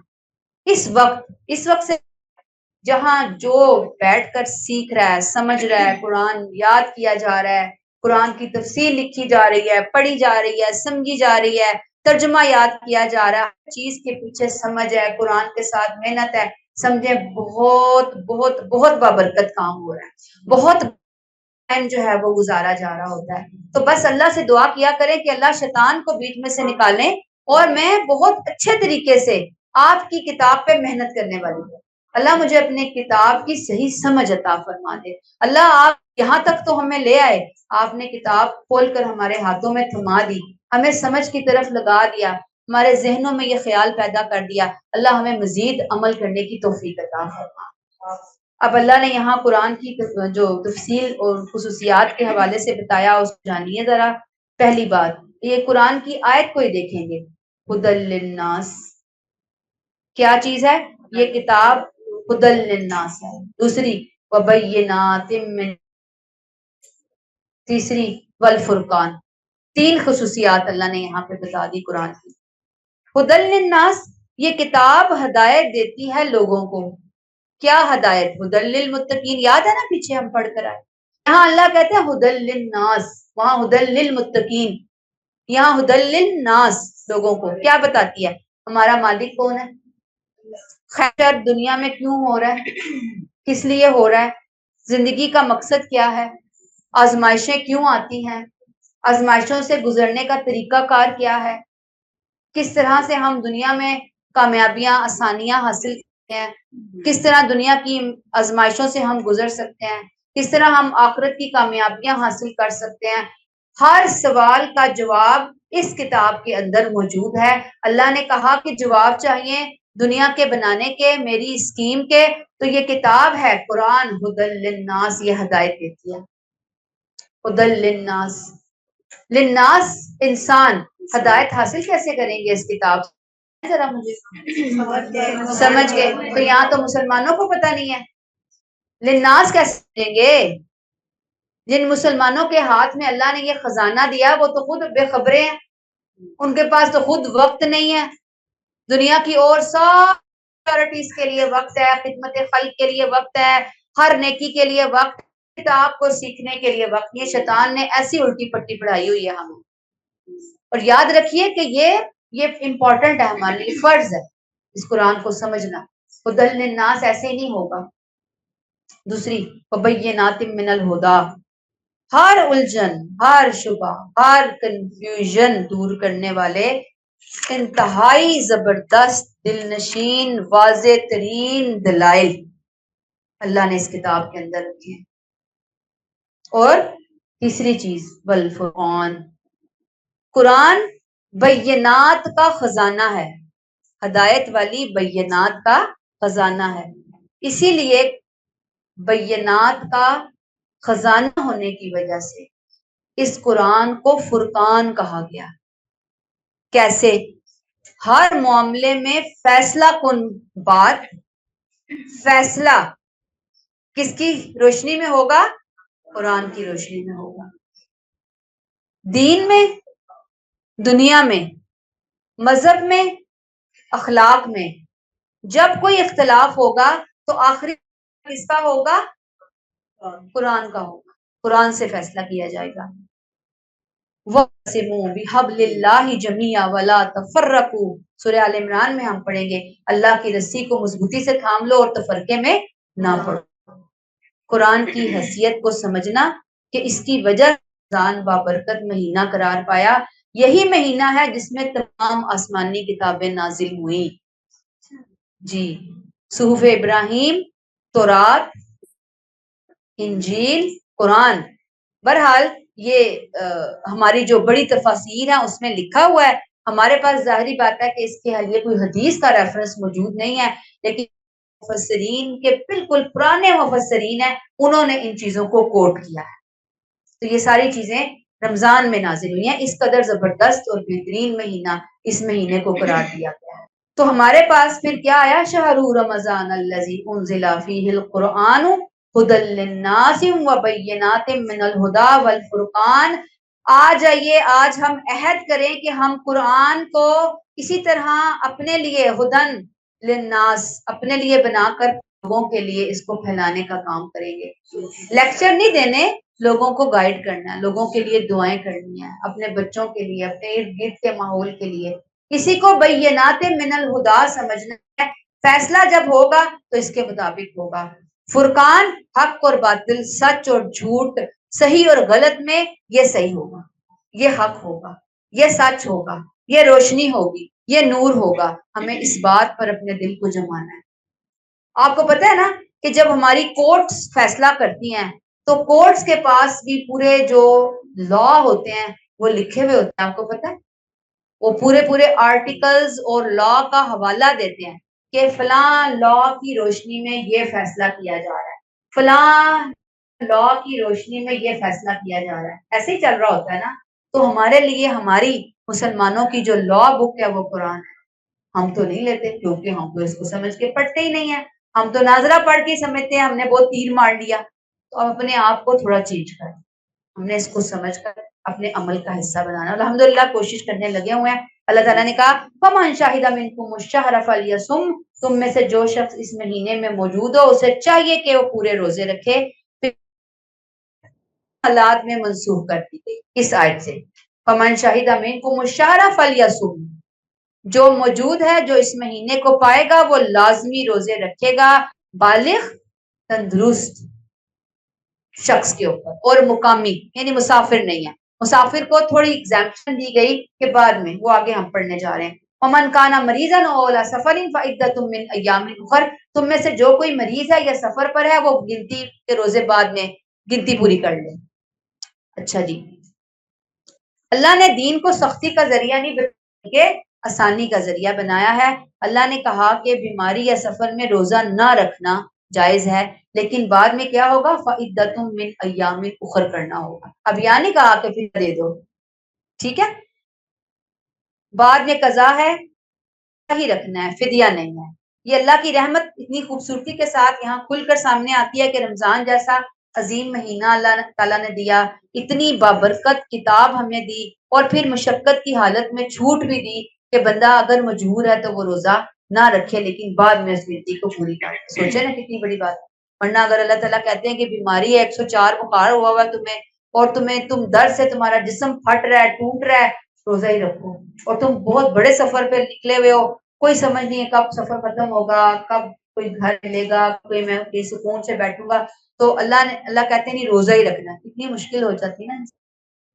Speaker 1: اس وقت سے جہاں جو بیٹھ کر سیکھ رہا ہے، سمجھ رہا ہے، قرآن یاد کیا جا رہا ہے، قرآن کی تفسیر لکھی جا رہی ہے، پڑھی جا رہی ہے، سمجھی جا رہی ہے، ترجمہ یاد کیا جا رہا ہے، ہر چیز کے پیچھے سمجھ ہے، قرآن کے ساتھ محنت ہے، سمجھے بہت بہت بہت بابرکت کام ہو رہا ہے، بہت ٹائم جو ہے وہ گزارا جا رہا ہوتا ہے۔ تو بس اللہ سے دعا کیا کریں کہ اللہ شیطان کو بیچ میں سے نکالیں اور میں بہت اچھے طریقے سے آپ کی کتاب پہ محنت کرنے والی ہوں۔ اللہ مجھے اپنے کتاب کی صحیح سمجھ عطا فرما دے۔ اللہ آپ یہاں تک تو ہمیں لے آئے، آپ نے کتاب کھول کر ہمارے ہاتھوں میں تھما دی، ہمیں سمجھ کی طرف لگا دیا، ہمارے ذہنوں میں یہ خیال پیدا کر دیا، اللہ ہمیں مزید عمل کرنے کی توفیق عطا فرما۔ اب اللہ نے یہاں قرآن کی جو تفصیل اور خصوصیات کے حوالے سے بتایا اس کو جانیے ذرا۔ پہلی بات، یہ قرآن کی آیت کو ہی دیکھیں گے، ہدی للناس، کیا چیز ہے یہ کتاب؟ ہدی للناس ہے. دوسری وبینات من، تیسری والفرقان. تین خصوصیات اللہ نے یہاں پہ بتا دی قرآن کی. ہدی للناس یہ کتاب ہدایت دیتی ہے لوگوں کو. کیا ہدایت؟ ہدی للمتقین. یاد ہے نا پیچھے ہم پڑھ کر آئے. یہاں اللہ کہتے ہیں ہدی للناس، وہاں ہدی للمتقین، یہاں ہدی للناس لوگوں کو. کیا بتاتی ہے؟ ہمارا مالک کون ہے، خیر دنیا میں کیوں ہو رہا ہے، کس لیے ہو رہا ہے، زندگی کا مقصد کیا ہے، آزمائشیں کیوں آتی ہیں، آزمائشوں سے گزرنے کا طریقہ کار کیا ہے، کس طرح سے ہم دنیا میں کامیابیاں آسانیاں حاصل کرتے ہیں، کس طرح دنیا کی آزمائشوں سے ہم گزر سکتے ہیں، کس طرح ہم آخرت کی کامیابیاں حاصل کر سکتے ہیں. ہر سوال کا جواب اس کتاب کے اندر موجود ہے. اللہ نے کہا کہ جواب چاہیے دنیا کے بنانے کے، میری اسکیم کے، تو یہ کتاب ہے قرآن ہدی للناس، یہ ہدایت دیتی ہے. ہدی للناس، للناس انسان ہدایت حاصل کیسے کریں گے اس کتاب سے؟ ذرا مجھے سمجھ گئے؟ تو یہاں تو مسلمانوں کو پتہ نہیں ہے للناس کیسے کریں گے. جن مسلمانوں کے ہاتھ میں اللہ نے یہ خزانہ دیا وہ تو خود بے خبریں ہیں، ان کے پاس تو خود وقت نہیں ہے. دنیا کی اور سب چیریٹیز کے لیے وقت ہے، خدمت خلق کے لیے وقت ہے، ہر نیکی کے لیے وقت، کتاب کو سیکھنے کے لیے وقت. یہ شیطان نے ایسی الٹی پٹی پڑھائی ہوئی ہے ہمیں. اور یاد رکھیے کہ یہ امپورٹنٹ ہے ہمارے لیے، فرض ہے اس قرآن کو سمجھنا. ہدی للناس ایسے ہی نہیں ہوگا. دوسری وبینات من الہدی، ہر الجھن، ہر شبہ، ہر کنفیوژن دور کرنے والے انتہائی زبردست دل نشین واضح ترین دلائل اللہ نے اس کتاب کے اندر رکھے ہیں. اور تیسری چیز والفرقان، قرآن بینات کا خزانہ ہے، ہدایت والی بینات کا خزانہ ہے. اسی لیے بینات کا خزانہ ہونے کی وجہ سے اس قرآن کو فرقان کہا گیا. کیسے؟ ہر معاملے میں فیصلہ کن بات، فیصلہ کس کی روشنی میں ہوگا؟ قرآن کی روشنی میں ہوگا. دین میں، دنیا میں، مذہب میں، اخلاق میں جب کوئی اختلاف ہوگا تو آخری کس کا ہوگا؟ قرآن کا ہوگا. قرآن سے فیصلہ کیا جائے گا. وَاعْتَصِمُوا بِحَبْلِ اللَّهِ جَمِيعًا وَلَا تَفَرَّقُوا، سورہ آل عمران میں ہم پڑھیں گے اللہ کی رسی کو مضبوطی سے تھام لو اور تفرقے میں نہ پڑو. قرآن کی حیثیت کو سمجھنا کہ اس کی وجہ رمضان بابرکت مہینہ قرار پایا، یہی مہینہ ہے جس میں تمام آسمانی کتابیں نازل ہوئیں. جی، صحف ابراہیم، تورات، انجیل، قرآن. بہرحال یہ ہماری جو بڑی تفاسیر ہیں اس میں لکھا ہوا ہے. ہمارے پاس ظاہری بات ہے کہ اس کے لیے کوئی حدیث کا ریفرنس موجود نہیں ہے، لیکن مفسرین کے بالکل پرانے مفسرین ہیں، انہوں نے ان چیزوں کو کوٹ کیا ہے. تو یہ ساری چیزیں رمضان میں نازل ہوئی ہیں. اس قدر زبردست اور بہترین مہینہ اس مہینے کو قرار دیا گیا ہے. تو ہمارے پاس پھر کیا آیا؟ شہر رمضان الذی انزل فیہ القرآن ہدی للناس وبینات من الہدی والفرقان. آ جائیے آج ہم عہد کریں کہ ہم قرآن کو اسی طرح اپنے لیے ہدن للناس، اپنے لیے بنا کر لوگوں کے لیے اس کو پھیلانے کا کام کریں گے. لیکچر نہیں دینے، لوگوں کو گائیڈ کرنا ہے، لوگوں کے لیے دعائیں کرنی ہیں، اپنے بچوں کے لیے، اپنے ارد گرد کے ماحول کے لیے. کسی کو بینات من الہدی سمجھنا ہے، فیصلہ جب ہوگا تو اس کے مطابق ہوگا. فرقان حق اور باطل، سچ اور جھوٹ، صحیح اور غلط میں یہ صحیح ہوگا، یہ حق ہوگا، یہ سچ ہوگا، یہ روشنی ہوگی، یہ نور ہوگا. ہمیں اس بات پر اپنے دل کو جمانا ہے. آپ کو پتہ ہے نا کہ جب ہماری کورٹس فیصلہ کرتی ہیں تو کورٹس کے پاس بھی پورے جو لا ہوتے ہیں وہ لکھے ہوئے ہوتے ہیں. آپ کو پتہ ہے وہ پورے آرٹیکلز اور لا کا حوالہ دیتے ہیں کہ فلاں لا کی روشنی میں یہ فیصلہ کیا جا رہا ہے، فلاں لا کی روشنی میں یہ فیصلہ کیا جا رہا ہے. ایسے ہی چل رہا ہوتا ہے نا. تو ہمارے لیے ہماری مسلمانوں کی جو لا بک ہے وہ قرآن ہے. ہم تو نہیں لیتے کیونکہ ہم تو اس کو سمجھ کے پڑھتے ہی نہیں ہیں، ہم تو ناظرہ پڑھ کے سمجھتے ہیں ہم نے بہت تیر مار لیا. تو اپنے آپ کو تھوڑا چینج کریں، ہم نے اس کو سمجھ کر اپنے عمل کا حصہ بنانا. الحمدللہ کوشش کرنے لگے ہوئے ہیں. اللہ تعالیٰ نے کہا فَمَنْ شَهِدَ مِنْكُمُ الشَّهْرَ فَلْيَصُمْ، تم میں سے جو شخص اس مہینے میں موجود ہو اسے چاہیے کہ وہ پورے روزے رکھے. حالات میں منسوخ کر دی گئی اس آیت سے. فَمَنْ شَهِدَ مِنْكُمُ الشَّهْرَ فَلْيَصُمْ، جو موجود ہے جو اس مہینے کو پائے گا وہ لازمی روزے رکھے گا، بالغ تندرست شخص کے اوپر، اور مقامی یعنی مسافر نہیں ہے. مسافر کو تھوڑی ایگزامپشن دی گئی کہ بعد میں وہ آگے ہم پڑھنے جا رہے ہیں. ومن کانا مریضا او علی سفر فعدۃ من ایام اخر، تم میں سے جو کوئی مریض ہے یا سفر پر ہے وہ گنتی کے روزے بعد میں گنتی پوری کر لے. اچھا جی، اللہ نے دین کو سختی کا ذریعہ نہیں بلکہ آسانی کا ذریعہ بنایا ہے. اللہ نے کہا کہ بیماری یا سفر میں روزہ نہ رکھنا جائز ہے، لیکن بعد میں کیا ہوگا؟ فعدۃ من ایام اخر کرنا ہوگا. اب یہ نہیں کہا کہ پھر دے دو، ٹھیک ہے، بعد میں قضا ہے ہی رکھنا ہے، فدیہ نہیں ہے. یہ اللہ کی رحمت اتنی خوبصورتی کے ساتھ یہاں کھل کر سامنے آتی ہے کہ رمضان جیسا عظیم مہینہ اللہ تعالیٰ نے دیا، اتنی بابرکت کتاب ہمیں دی، اور پھر مشقت کی حالت میں چھوٹ بھی دی کہ بندہ اگر مجبور ہے تو وہ روزہ نہ رکھے لیکن بعد میں اس گنتی کو پوری کر. سوچے نا کتنی بڑی بات. ورنہ اگر اللہ تعالیٰ کہتے ہیں کہ بیماری ہے 104 بخار ہوا ہوا ہے تمہیں، اور تم درد سے تمہارا جسم پھٹ رہا ہے ٹوٹ رہا ہے، روزہ ہی رکھو. اور تم بہت بڑے سفر پہ نکلے ہوئے ہو، کوئی سمجھ نہیں ہے کب سفر ختم ہوگا، کب کوئی گھر ملے گا، کوئی میں کوئی سکون سے بیٹھوں گا، تو اللہ کہتے ہیں نہیں روزہ ہی رکھنا. اتنی مشکل ہو جاتی نا.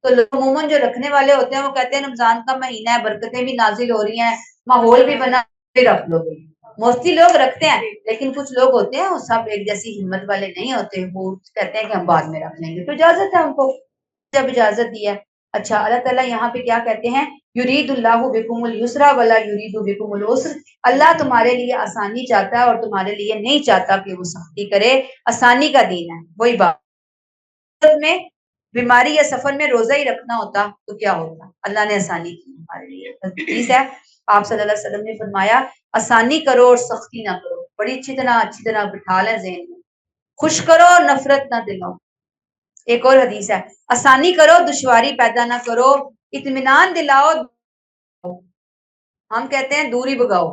Speaker 1: تو لوگ عموماً جو رکھنے والے ہوتے ہیں وہ کہتے ہیں رمضان کا مہینہ ہے، برکتیں بھی نازل ہو رہی ہیں، ماحول بھی بنا، پھر رکھ لو. موسٹلی لوگ رکھتے ہیں، لیکن کچھ لوگ ہوتے ہیں وہ سب ایک جیسی ہمت والے نہیں ہوتے، وہ کہتے ہیں کہ ہم بعد میں رکھ لیں گے. تو اجازت ہے ان کو جب اجازت دی ہے. اچھا، اللہ تعالیٰ یہاں پہ کیا کہتے ہیں؟ یرید اللہ بکم اليسر ولا یرید بکم العسر، اللہ تمہارے لیے آسانی چاہتا ہے اور تمہارے لیے نہیں چاہتا کہ وہ سختی کرے. آسانی کا دین ہے. وہی بات میں بیماری یا سفر میں روزہ ہی رکھنا ہوتا تو کیا ہوتا؟ اللہ نے آسانی کی ہمارے لیے. حدیث ہے آپ صلی اللہ علیہ وسلم نے فرمایا آسانی کرو اور سختی نہ کرو. بڑی اچھی طرح بٹھا لیں ذہن میں، خوش کرو اور نفرت نہ دلاؤ. ایک اور حدیث ہے آسانی کرو دشواری پیدا نہ کرو، اطمینان دلاؤ. ہم کہتے ہیں دوری بگاؤ،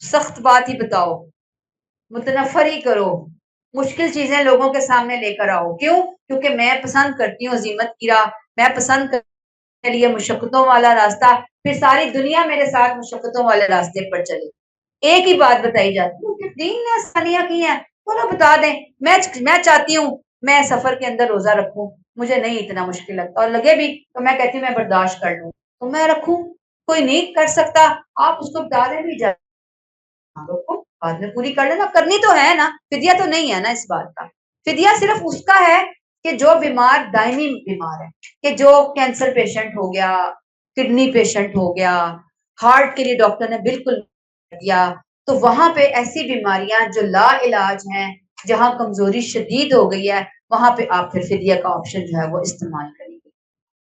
Speaker 1: سخت بات ہی بتاؤ، متنفر ہی کرو، مشکل چیزیں لوگوں کے سامنے لے کر آؤ. کیوں؟ کیونکہ میں پسند کرتی ہوں عزیمت کی راہ، میں پسند کرنے لیے مشقتوں والا راستہ، پھر ساری دنیا میرے ساتھ مشقتوں والے راستے پر چلے. ایک ہی بات بتائی جاتی ہے کہ دین نے آسانیاں کی ہیں، بولو بتا دیں. میں چاہتی ہوں میں سفر کے اندر روزہ رکھوں، مجھے نہیں اتنا مشکل لگتا، اور لگے بھی تو میں کہتی ہوں میں برداشت کر لوں تو میں رکھوں. کوئی نہیں کر سکتا آپ اس کو بتا دیں بھی جائے بعد میں پوری کر لینا، کرنی تو ہے نا. فدیہ تو نہیں ہے نا اس بات کا. فدیہ صرف اس کا ہے کہ جو بیمار دائمی بیمار ہے، کہ جو کینسر پیشنٹ ہو گیا، کڈنی پیشنٹ ہو گیا، ہارٹ کے لیے ڈاکٹر نے بالکل دیا، تو وہاں پہ ایسی بیماریاں جو لا علاج ہیں، جہاں کمزوری شدید ہو گئی ہے، وہاں پہ آپ پھر فدیہ کا آپشن جو ہے وہ استعمال کریں گے.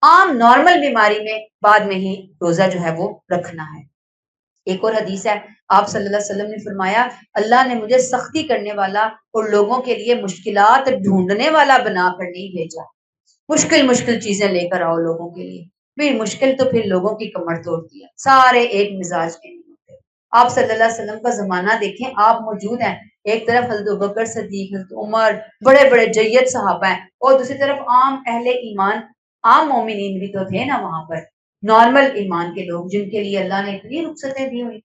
Speaker 1: عام نارمل بیماری میں بعد میں ہی روزہ جو ہے وہ رکھنا ہے. ایک اور حدیث ہے آپ صلی اللہ علیہ وسلم نے فرمایا اللہ نے مجھے سختی کرنے والا اور لوگوں کے لیے مشکلات ڈھونڈنے والا بنا کر نہیں بھیجا. مشکل چیزیں لے کر آؤ لوگوں کے لیے، پھر مشکل تو پھر لوگوں کی کمر توڑتی ہے. سارے ایک مزاج کے نہیں ہوتے. آپ صلی اللہ علیہ وسلم کا زمانہ دیکھیں، آپ موجود ہیں، ایک طرف حضرت ابوبکر صدیق، حضرت عمر، بڑے بڑے جید صحابہ ہیں، اور دوسری طرف عام اہل ایمان، عام مومنین بھی تو تھے نا وہاں پر، نارمل ایمان کے لوگ جن کے لیے اللہ نے اتنی رخصتیں دی ہوئی،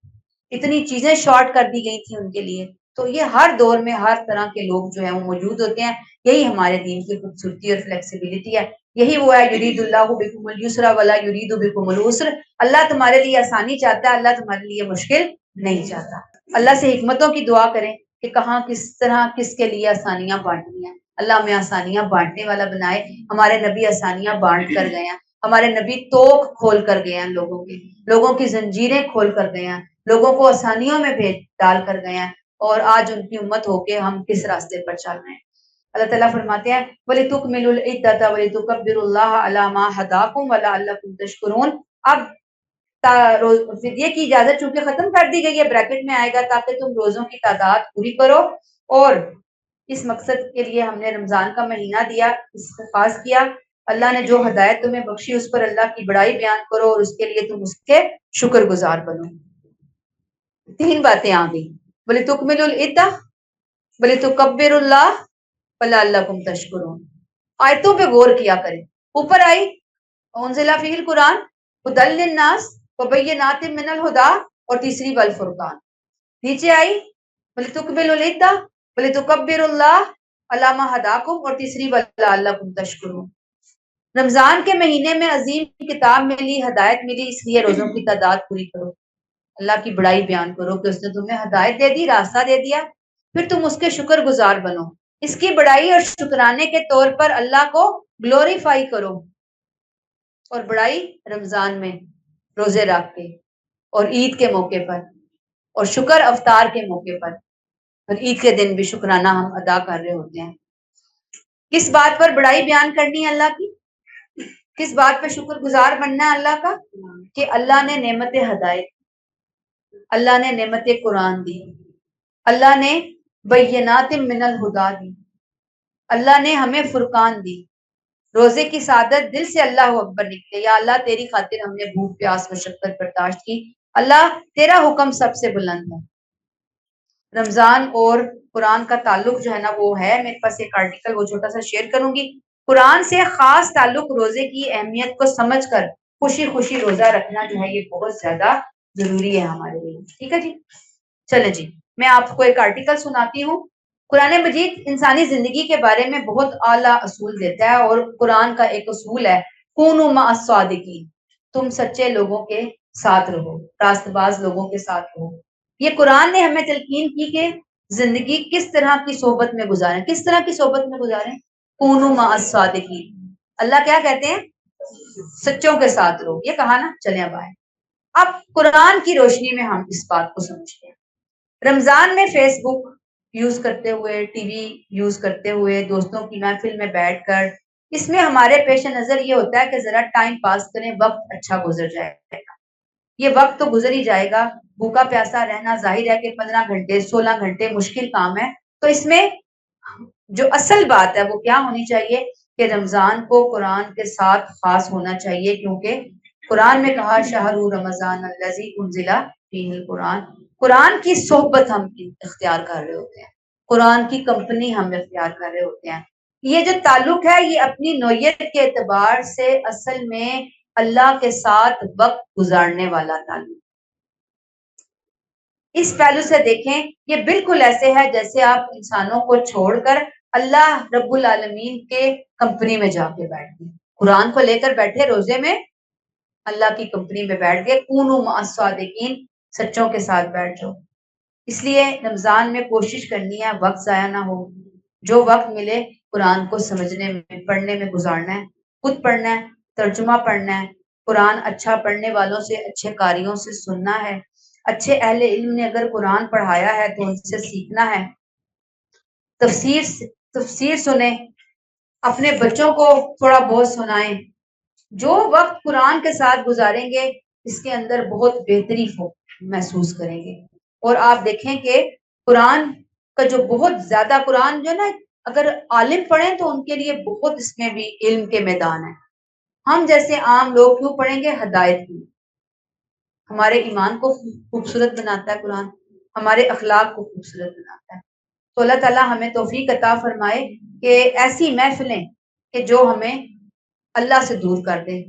Speaker 1: اتنی چیزیں شارٹ کر دی گئی تھی ان کے لیے. تو یہ ہر دور میں ہر طرح کے لوگ جو ہیں وہ موجود ہوتے ہیں. یہی ہمارے دین کی خوبصورتی اور فلیکسیبلٹی ہے. یہی وہ ہے یرید اللہ بکم اليسر ولا یرید بکم العسر، اللہ تمہارے لیے آسانی چاہتا ہے، اللہ تمہارے لیے مشکل نہیں چاہتا. اللہ سے حکمتوں کی دعا کریں کہ کہاں کس طرح کس کے لیے آسانیاں بانٹنی ہیں. اللہ ہمیں آسانیاں بانٹنے والا بنائے. ہمارے نبی آسانیاں بانٹ کر گئے ہیں، ہمارے نبی توق کھول کر گئے ہیں، لوگوں کی زنجیریں کھول کر گئے ہیں، لوگوں کو آسانیوں میں بھیج ڈال کر گئے ہیں، اور آج ان کی امت ہو کے ہم کس راستے پر چل رہے ہیں. اللہ تعالیٰ فرماتے ہیں وَلِتُكْمِلُوا الْعِدَّةَ وَلِتُكَبِّرُوا اللَّهَ عَلَىٰ مَا هَدَاكُمْ وَلَعَلَّكُمْ تَشْكُرُونَ. اب فدیے کی اجازت چونکہ ختم کر دی گئی ہے، بریکٹ میں آئے گا، تاکہ تم روزوں کی تعداد پوری کرو، اور اس مقصد کے لیے ہم نے رمضان کا مہینہ دیا، اس کو خاص کیا۔ اللہ نے جو ہدایت تمہیں بخشی اس پر اللہ کی بڑائی بیان کرو، اور اس کے لیے تم اس کے شکر گزار بنو۔ تین باتیں آ گئی، بولے تکمل العدہ، بولے تکبر اللہ، ولعلکم تشکرون۔ آیتوں پہ غور کیا کریں۔ اوپر آئی انزل فیہ القرآن ھدی للناس وبینات من الہدی، اور تیسری والفرقان۔ نیچے آئی وَلِتُکْمِلُوا الْعِدَّۃَ وَلِتُکَبِّرُوا اللَّهَ عَلَىٰ مَا ھَدَاکُمْ، اور تیسری وَلَعَلَّکُمْ تشکرون۔ رمضان کے مہینے میں عظیم کتاب ملی، ہدایت ملی، اس لیے روزوں کی تعداد پوری کرو، اللہ کی بڑائی بیان کرو کہ اس نے تمہیں ہدایت دے دی، راستہ دے دیا، پھر تم اس کے شکر گزار بنو، اس کی بڑائی اور شکرانے کے طور پر اللہ کو گلوریفائی کرو۔ اور بڑائی رمضان میں روزے رکھ کے، اور عید کے موقع پر، اور شکر افطار کے موقع پر، اور عید کے دن بھی شکرانہ ہم ادا کر رہے ہوتے ہیں۔ کس بات پر بڑائی بیان کرنی ہے اللہ کی؟ کس بات پہ شکر گزار بننا ہے اللہ کا؟ کہ اللہ نے نعمت ہدایت، اللہ نے نعمت قرآن دی، اللہ نے بینات من الہدی دی، اللہ نے ہمیں فرقان دی۔ روزے کی سعادت دل سے اللہ اکبر نکلے، یا اللہ تیری خاطر ہم نے بھوک پیاس مشقت برداشت کی، اللہ تیرا حکم سب سے بلند ہے۔ رمضان اور قرآن کا تعلق جو ہے نا وہ ہے، میرے پاس ایک آرٹیکل وہ چھوٹا سا شیئر کروں گی۔ قرآن سے خاص تعلق، روزے کی اہمیت کو سمجھ کر خوشی خوشی روزہ رکھنا جو ہے یہ بہت زیادہ ضروری ہے ہمارے لیے۔ ٹھیک ہے جی، چلے جی، میں آپ کو ایک آرٹیکل سناتی ہوں۔ قرآن مجید انسانی زندگی کے بارے میں بہت اعلیٰ اصول دیتا ہے، اور قرآن کا ایک اصول ہے کونوا مع الصادقین، تم سچے لوگوں کے ساتھ رہو، راست باز لوگوں کے ساتھ رہو۔ یہ قرآن نے ہمیں تلقین کی کہ زندگی کس طرح کی صحبت میں گزاریں، کس طرح کی صحبت میں گزاریں، کونوا مع الصادقین۔ اللہ کیا کہتے ہیں؟ سچوں کے ساتھ رہو، یہ کہا نا، چلیں اب آئے۔ اب قرآن کی روشنی میں ہم اس بات کو سمجھتے ہیں۔ رمضان میں فیس بک یوز کرتے ہوئے، ٹی وی یوز کرتے ہوئے، دوستوں کی محفل میں بیٹھ کر، اس میں ہمارے پیش نظر یہ ہوتا ہے کہ ذرا ٹائم پاس کریں، وقت اچھا گزر جائے گا۔ یہ وقت تو گزر ہی جائے گا، بھوکا پیاسا رہنا ظاہر ہے کہ 15 گھنٹے 16 گھنٹے مشکل کام ہے۔ تو اس میں جو اصل بات ہے وہ کیا ہونی چاہیے کہ رمضان کو قرآن کے ساتھ خاص ہونا چاہیے، کیونکہ قرآن میں کہا شہر رمضان الذی انزل فیہ القرآن، قرآن کی صحبت ہم اختیار کر رہے ہوتے ہیں، قرآن کی کمپنی ہم اختیار کر رہے ہوتے ہیں۔ یہ جو تعلق ہے یہ اپنی نوعیت کے اعتبار سے اصل میں اللہ کے ساتھ وقت گزارنے والا تعلق۔ اس پہلو سے دیکھیں، یہ بالکل ایسے ہے جیسے آپ انسانوں کو چھوڑ کر اللہ رب العالمین کے کمپنی میں جا کے بیٹھ گئے، قرآن کو لے کر بیٹھے روزے میں، اللہ کی کمپنی میں بیٹھ گئے، کونوا مع الصادقین، سچوں کے ساتھ بیٹھ جاؤ۔ اس لیے رمضان میں کوشش کرنی ہے وقت ضائع نہ ہو، جو وقت ملے قرآن کو سمجھنے میں، پڑھنے میں گزارنا ہے، خود پڑھنا ہے، ترجمہ پڑھنا ہے، قرآن اچھا پڑھنے والوں سے، اچھے قاریوں سے سننا ہے، اچھے اہل علم نے اگر قرآن پڑھایا ہے تو ان سے سیکھنا ہے، تفسیر سنیں، اپنے بچوں کو تھوڑا بہت سنائیں۔ جو وقت قرآن کے ساتھ گزاریں گے اس کے اندر بہت بہتری محسوس کریں گے۔ اور آپ دیکھیں کہ قرآن کا جو بہت زیادہ، قرآن جو نا اگر عالم پڑھیں تو ان کے لیے بہت اس میں بھی علم کے میدان ہے۔ ہم جیسے عام لوگ کیوں پڑھیں گے؟ ہدایت کی، ہمارے ایمان کو خوبصورت بناتا ہے قرآن، ہمارے اخلاق کو خوبصورت بناتا ہے۔ تو اللہ تعالیٰ ہمیں توفیق عطا فرمائے کہ ایسی محفلیں کہ جو ہمیں اللہ سے دور کر دیں،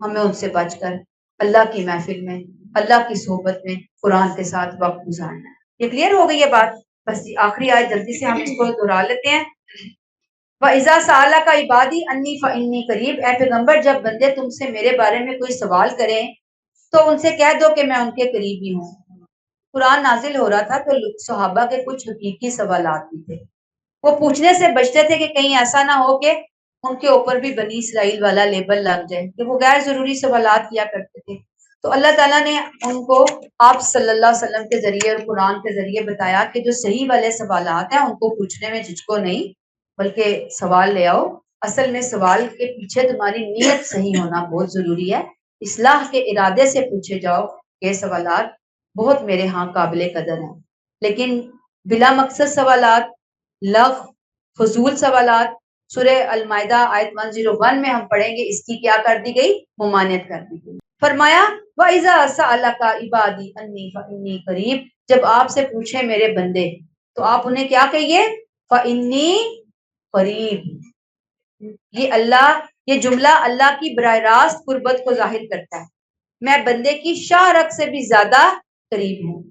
Speaker 1: ہمیں ان سے بچ کر اللہ کی محفل میں، اللہ کی صحبت میں قرآن کے ساتھ وقت گزارنا ہے۔ یہ کلیئر ہو گئی یہ بات؟ بس آخری آیت جلدی سے ہم اس کو دہرا لیتے ہیں۔ وَإِذَا سَأَلَكَ عِبَادِي عَنِّي فَإِنِّي قَرِيبٌ، اے پیغمبر جب بندے تم سے میرے بارے میں کوئی سوال کریں تو ان سے کہہ دو کہ میں ان کے قریب ہی ہوں۔ قرآن نازل ہو رہا تھا تو صحابہ کے کچھ حقیقی سوالات بھی تھے، وہ پوچھنے سے بچتے تھے کہ کہیں ایسا نہ ہو کہ ان کے اوپر بھی بنی اسرائیل والا لیبل لگ جائے، کہ وہ غیر ضروری سوالات کیا کرتے تھے۔ تو اللہ تعالیٰ نے ان کو آپ صلی اللہ علیہ وسلم کے ذریعے اور قرآن کے ذریعے بتایا کہ جو صحیح والے سوالات ہیں ان کو پوچھنے میں جھجکو نہیں، بلکہ سوال لے آؤ۔ اصل میں سوال کے پیچھے تمہاری نیت صحیح ہونا بہت ضروری ہے اصلاح کے ارادے سے پوچھے جاؤ یہ سوالات بہت میرے ہاں قابل قدر ہیں، لیکن بلا مقصد سوالات، لغو، فضول سوالات، سورہ المائدہ آیت 101 میں ہم پڑھیں گے، اس کی کیا کر دی گئی؟ ممانعت کر دی گئی۔ فرمایا وَإِذَا سَأَلَكَ عِبَادِي أَنِّي فَإِنِّي قَرِيبٌ، جب آپ سے پوچھے میرے بندے تو آپ انہیں کیا کہیے؟ فَإِنِّي قریب۔ یہ جملہ اللہ کی براہ راست قربت کو ظاہر کرتا ہے، میں بندے کی شاہ رگ سے بھی زیادہ قریب ہوں۔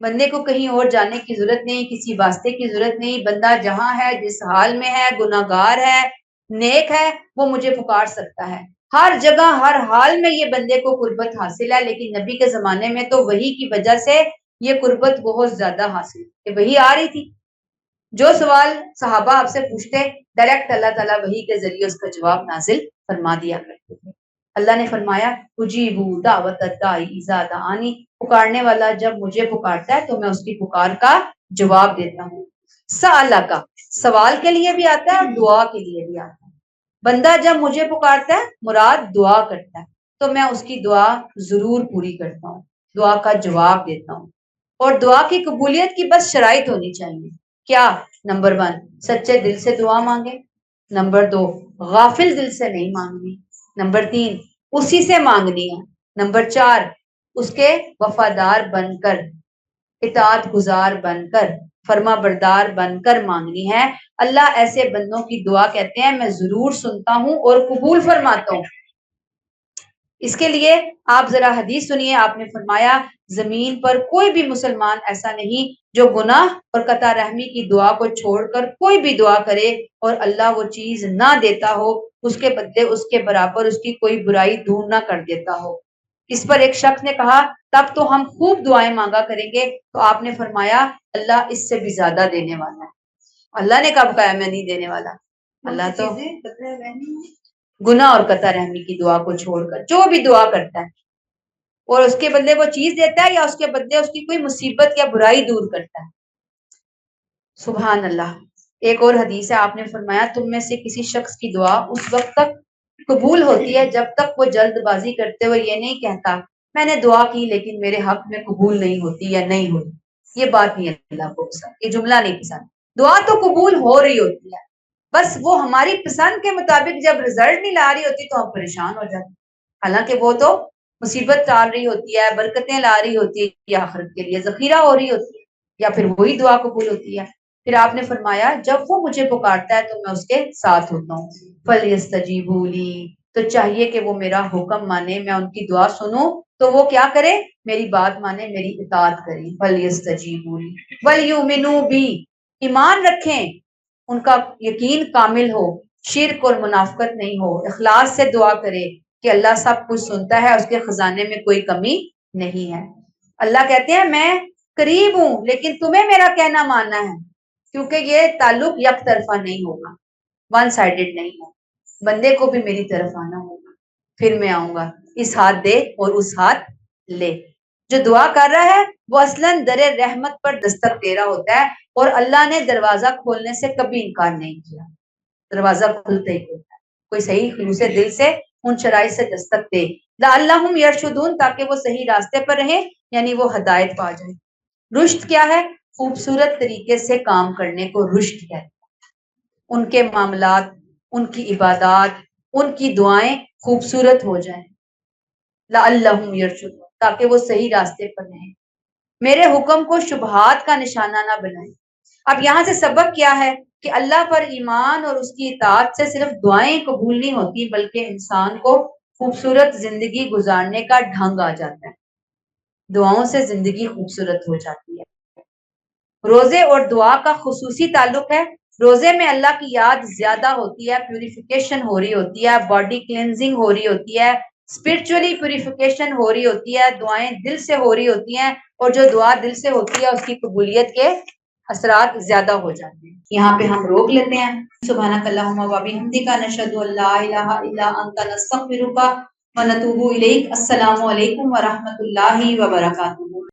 Speaker 1: بندے کو کہیں اور جانے کی ضرورت نہیں، کسی واسطے کی ضرورت نہیں، بندہ جہاں ہے، جس حال میں ہے، گناہگار ہے، نیک ہے، وہ مجھے پکار سکتا ہے ہر جگہ ہر حال میں، یہ بندے کو قربت حاصل ہے۔ لیکن نبی کے زمانے میں تو وحی کی وجہ سے یہ قربت بہت زیادہ حاصل کہ وحی آ رہی تھی، جو سوال صحابہ آپ سے پوچھتے ڈائریکٹ اللہ تعالیٰ وحی کے ذریعے اس کا جواب نازل فرما دیا کرتے تھے۔ اللہ نے فرمایا اجیبوا دعوت الداعی اذا دعانی، پکارنے والا جب مجھے پکارتا ہے تو میں اس کی پکار کا جواب دیتا ہوں۔ سألہ کا سوال کے لیے بھی آتا ہے اور دعا کے لیے بھی آتا ہے۔ بندہ جب مجھے پکارتا ہے مراد دعا کرتا ہے تو میں اس کی دعا ضرور پوری کرتا ہوں، دعا کا جواب دیتا ہوں۔ اور دعا کی قبولیت کی بس شرائط ہونی چاہیے، کیا؟ نمبر 1 سچے دل سے دعا مانگے، نمبر 2 غافل دل سے نہیں مانگنی، نمبر 3 اسی سے مانگنی ہے، نمبر 4 اس کے وفادار بن کر، اطاعت گزار بن کر، فرما بردار بن کر مانگنی ہے۔ اللہ ایسے بندوں کی دعا کہتے ہیں میں ضرور سنتا ہوں اور قبول فرماتا ہوں۔ اس کے لیے آپ ذرا حدیث سنیے، آپ نے فرمایا زمین پر کوئی بھی مسلمان ایسا نہیں جو گناہ اور قطع رحمی کی دعا کو چھوڑ کر کوئی بھی دعا کرے اور اللہ وہ چیز نہ دیتا ہو، اس کے بدلے اس کے برابر اس کی کوئی برائی دور نہ کر دیتا ہو۔ اس پر ایک شخص نے کہا تب تو ہم خوب دعائیں مانگا کریں گے، تو آپ نے فرمایا اللہ اس سے بھی زیادہ دینے والا ہے۔ اللہ نے کب کہا میں نہیں دینے والا؟ اللہ تو گناہ اور قطع رحمی کی دعا کو چھوڑ کر جو بھی دعا کرتا ہے اور اس کے بدلے وہ چیز دیتا ہے یا اس کے بدلے اس کی کوئی مصیبت یا برائی دور کرتا ہے۔ سبحان اللہ۔ ایک اور حدیث ہے، آپ نے فرمایا تم میں سے کسی شخص کی دعا اس وقت تک قبول ہوتی ہے جب تک وہ جلد بازی کرتے ہوئے یہ نہیں کہتا میں نے دعا کی لیکن میرے حق میں قبول نہیں ہوتی یا نہیں ہوتی۔ یہ بات نہیں اللہ کو پسند، یہ جملہ نہیں پسند۔ دعا تو قبول ہو رہی ہوتی ہے، بس وہ ہماری پسند کے مطابق جب رزلٹ نہیں لا رہی ہوتی تو ہم پریشان ہو جاتے، حالانکہ وہ تو مصیبت ڈال رہی ہوتی ہے، برکتیں لا رہی ہوتی ہے، یا آخرت کے لیے ذخیرہ ہو رہی ہوتی ہے، یا پھر وہی دعا قبول ہوتی ہے۔ پھر آپ نے فرمایا جب وہ مجھے پکارتا ہے تو میں اس کے ساتھ ہوتا ہوں۔ فَلْيَسْتَجِيبُوا لِي، تو چاہیے کہ وہ میرا حکم مانے، میں ان کی دعا سنوں تو وہ کیا کرے؟ میری بات مانے، میری اطاعت کرے۔ فَلْيَسْتَجِيبُوا لِي وَلْيُؤْمِنُوا بِي، ایمان رکھیں، ان کا یقین کامل ہو، شرک اور منافقت نہیں ہو، اخلاص سے دعا کرے کہ اللہ سب کچھ سنتا ہے، اس کے خزانے میں کوئی کمی نہیں ہے۔ اللہ کہتے ہیں میں قریب ہوں لیکن تمہیں میرا کہنا ماننا ہے، کیونکہ یہ تعلق یک طرفہ نہیں ہوگا، ون سائیڈڈ نہیں ہوگا، بندے کو بھی میری طرف آنا ہوگا، پھر میں آؤں گا، اس ہاتھ دے اور اس ہاتھ لے۔ جو دعا کر رہا ہے وہ اصلاً در رحمت پر دستک دے رہا ہوتا ہے، اور اللہ نے دروازہ کھولنے سے کبھی انکار نہیں کیا، دروازہ کھلتا ہی کھلتا ہے۔ کوئی صحیح خلوص دل سے ان شرائط سے دستک دے، لعلہم یرشدون، تاکہ وہ صحیح راستے پر رہیں، یعنی وہ ہدایت پا جائیں۔ رشد کیا ہے؟ خوبصورت طریقے سے کام کرنے کو رشد کہتے ہیں۔ ان کے معاملات، ان کی عبادات، ان کی دعائیں خوبصورت ہو جائیں، لعلہم یرشدون، تاکہ وہ صحیح راستے پر رہیں، میرے حکم کو شبہات کا نشانہ نہ بنائیں۔ اب یہاں سے سبق کیا ہے کہ اللہ پر ایمان اور اس کی اطاعت سے صرف دعائیں قبول نہیں ہوتی بلکہ انسان کو خوبصورت زندگی گزارنے کا ڈھنگ آ جاتا ہے، دعاؤں سے زندگی خوبصورت ہو جاتی ہے۔ روزے اور دعا کا خصوصی تعلق ہے، روزے میں اللہ کی یاد زیادہ ہوتی ہے، پیوریفیکیشن ہو رہی ہوتی ہے، باڈی کلینزنگ ہو رہی ہوتی ہے، اسپرچولی پیوریفیکیشن ہو رہی ہوتی ہے، دعائیں دل سے ہو رہی ہوتی ہیں، اور جو دعا دل سے ہوتی ہے اس کی قبولیت کے اثرات زیادہ ہو جاتے ہیں۔ یہاں پہ ہم روک لیتے ہیں۔ سبحانک اللہم و بحمدک، نشہد ان لا الہ الا انت، نستغفرک و نتوب الیک۔ السلام علیکم و رحمۃ اللہ وبرکاتہ۔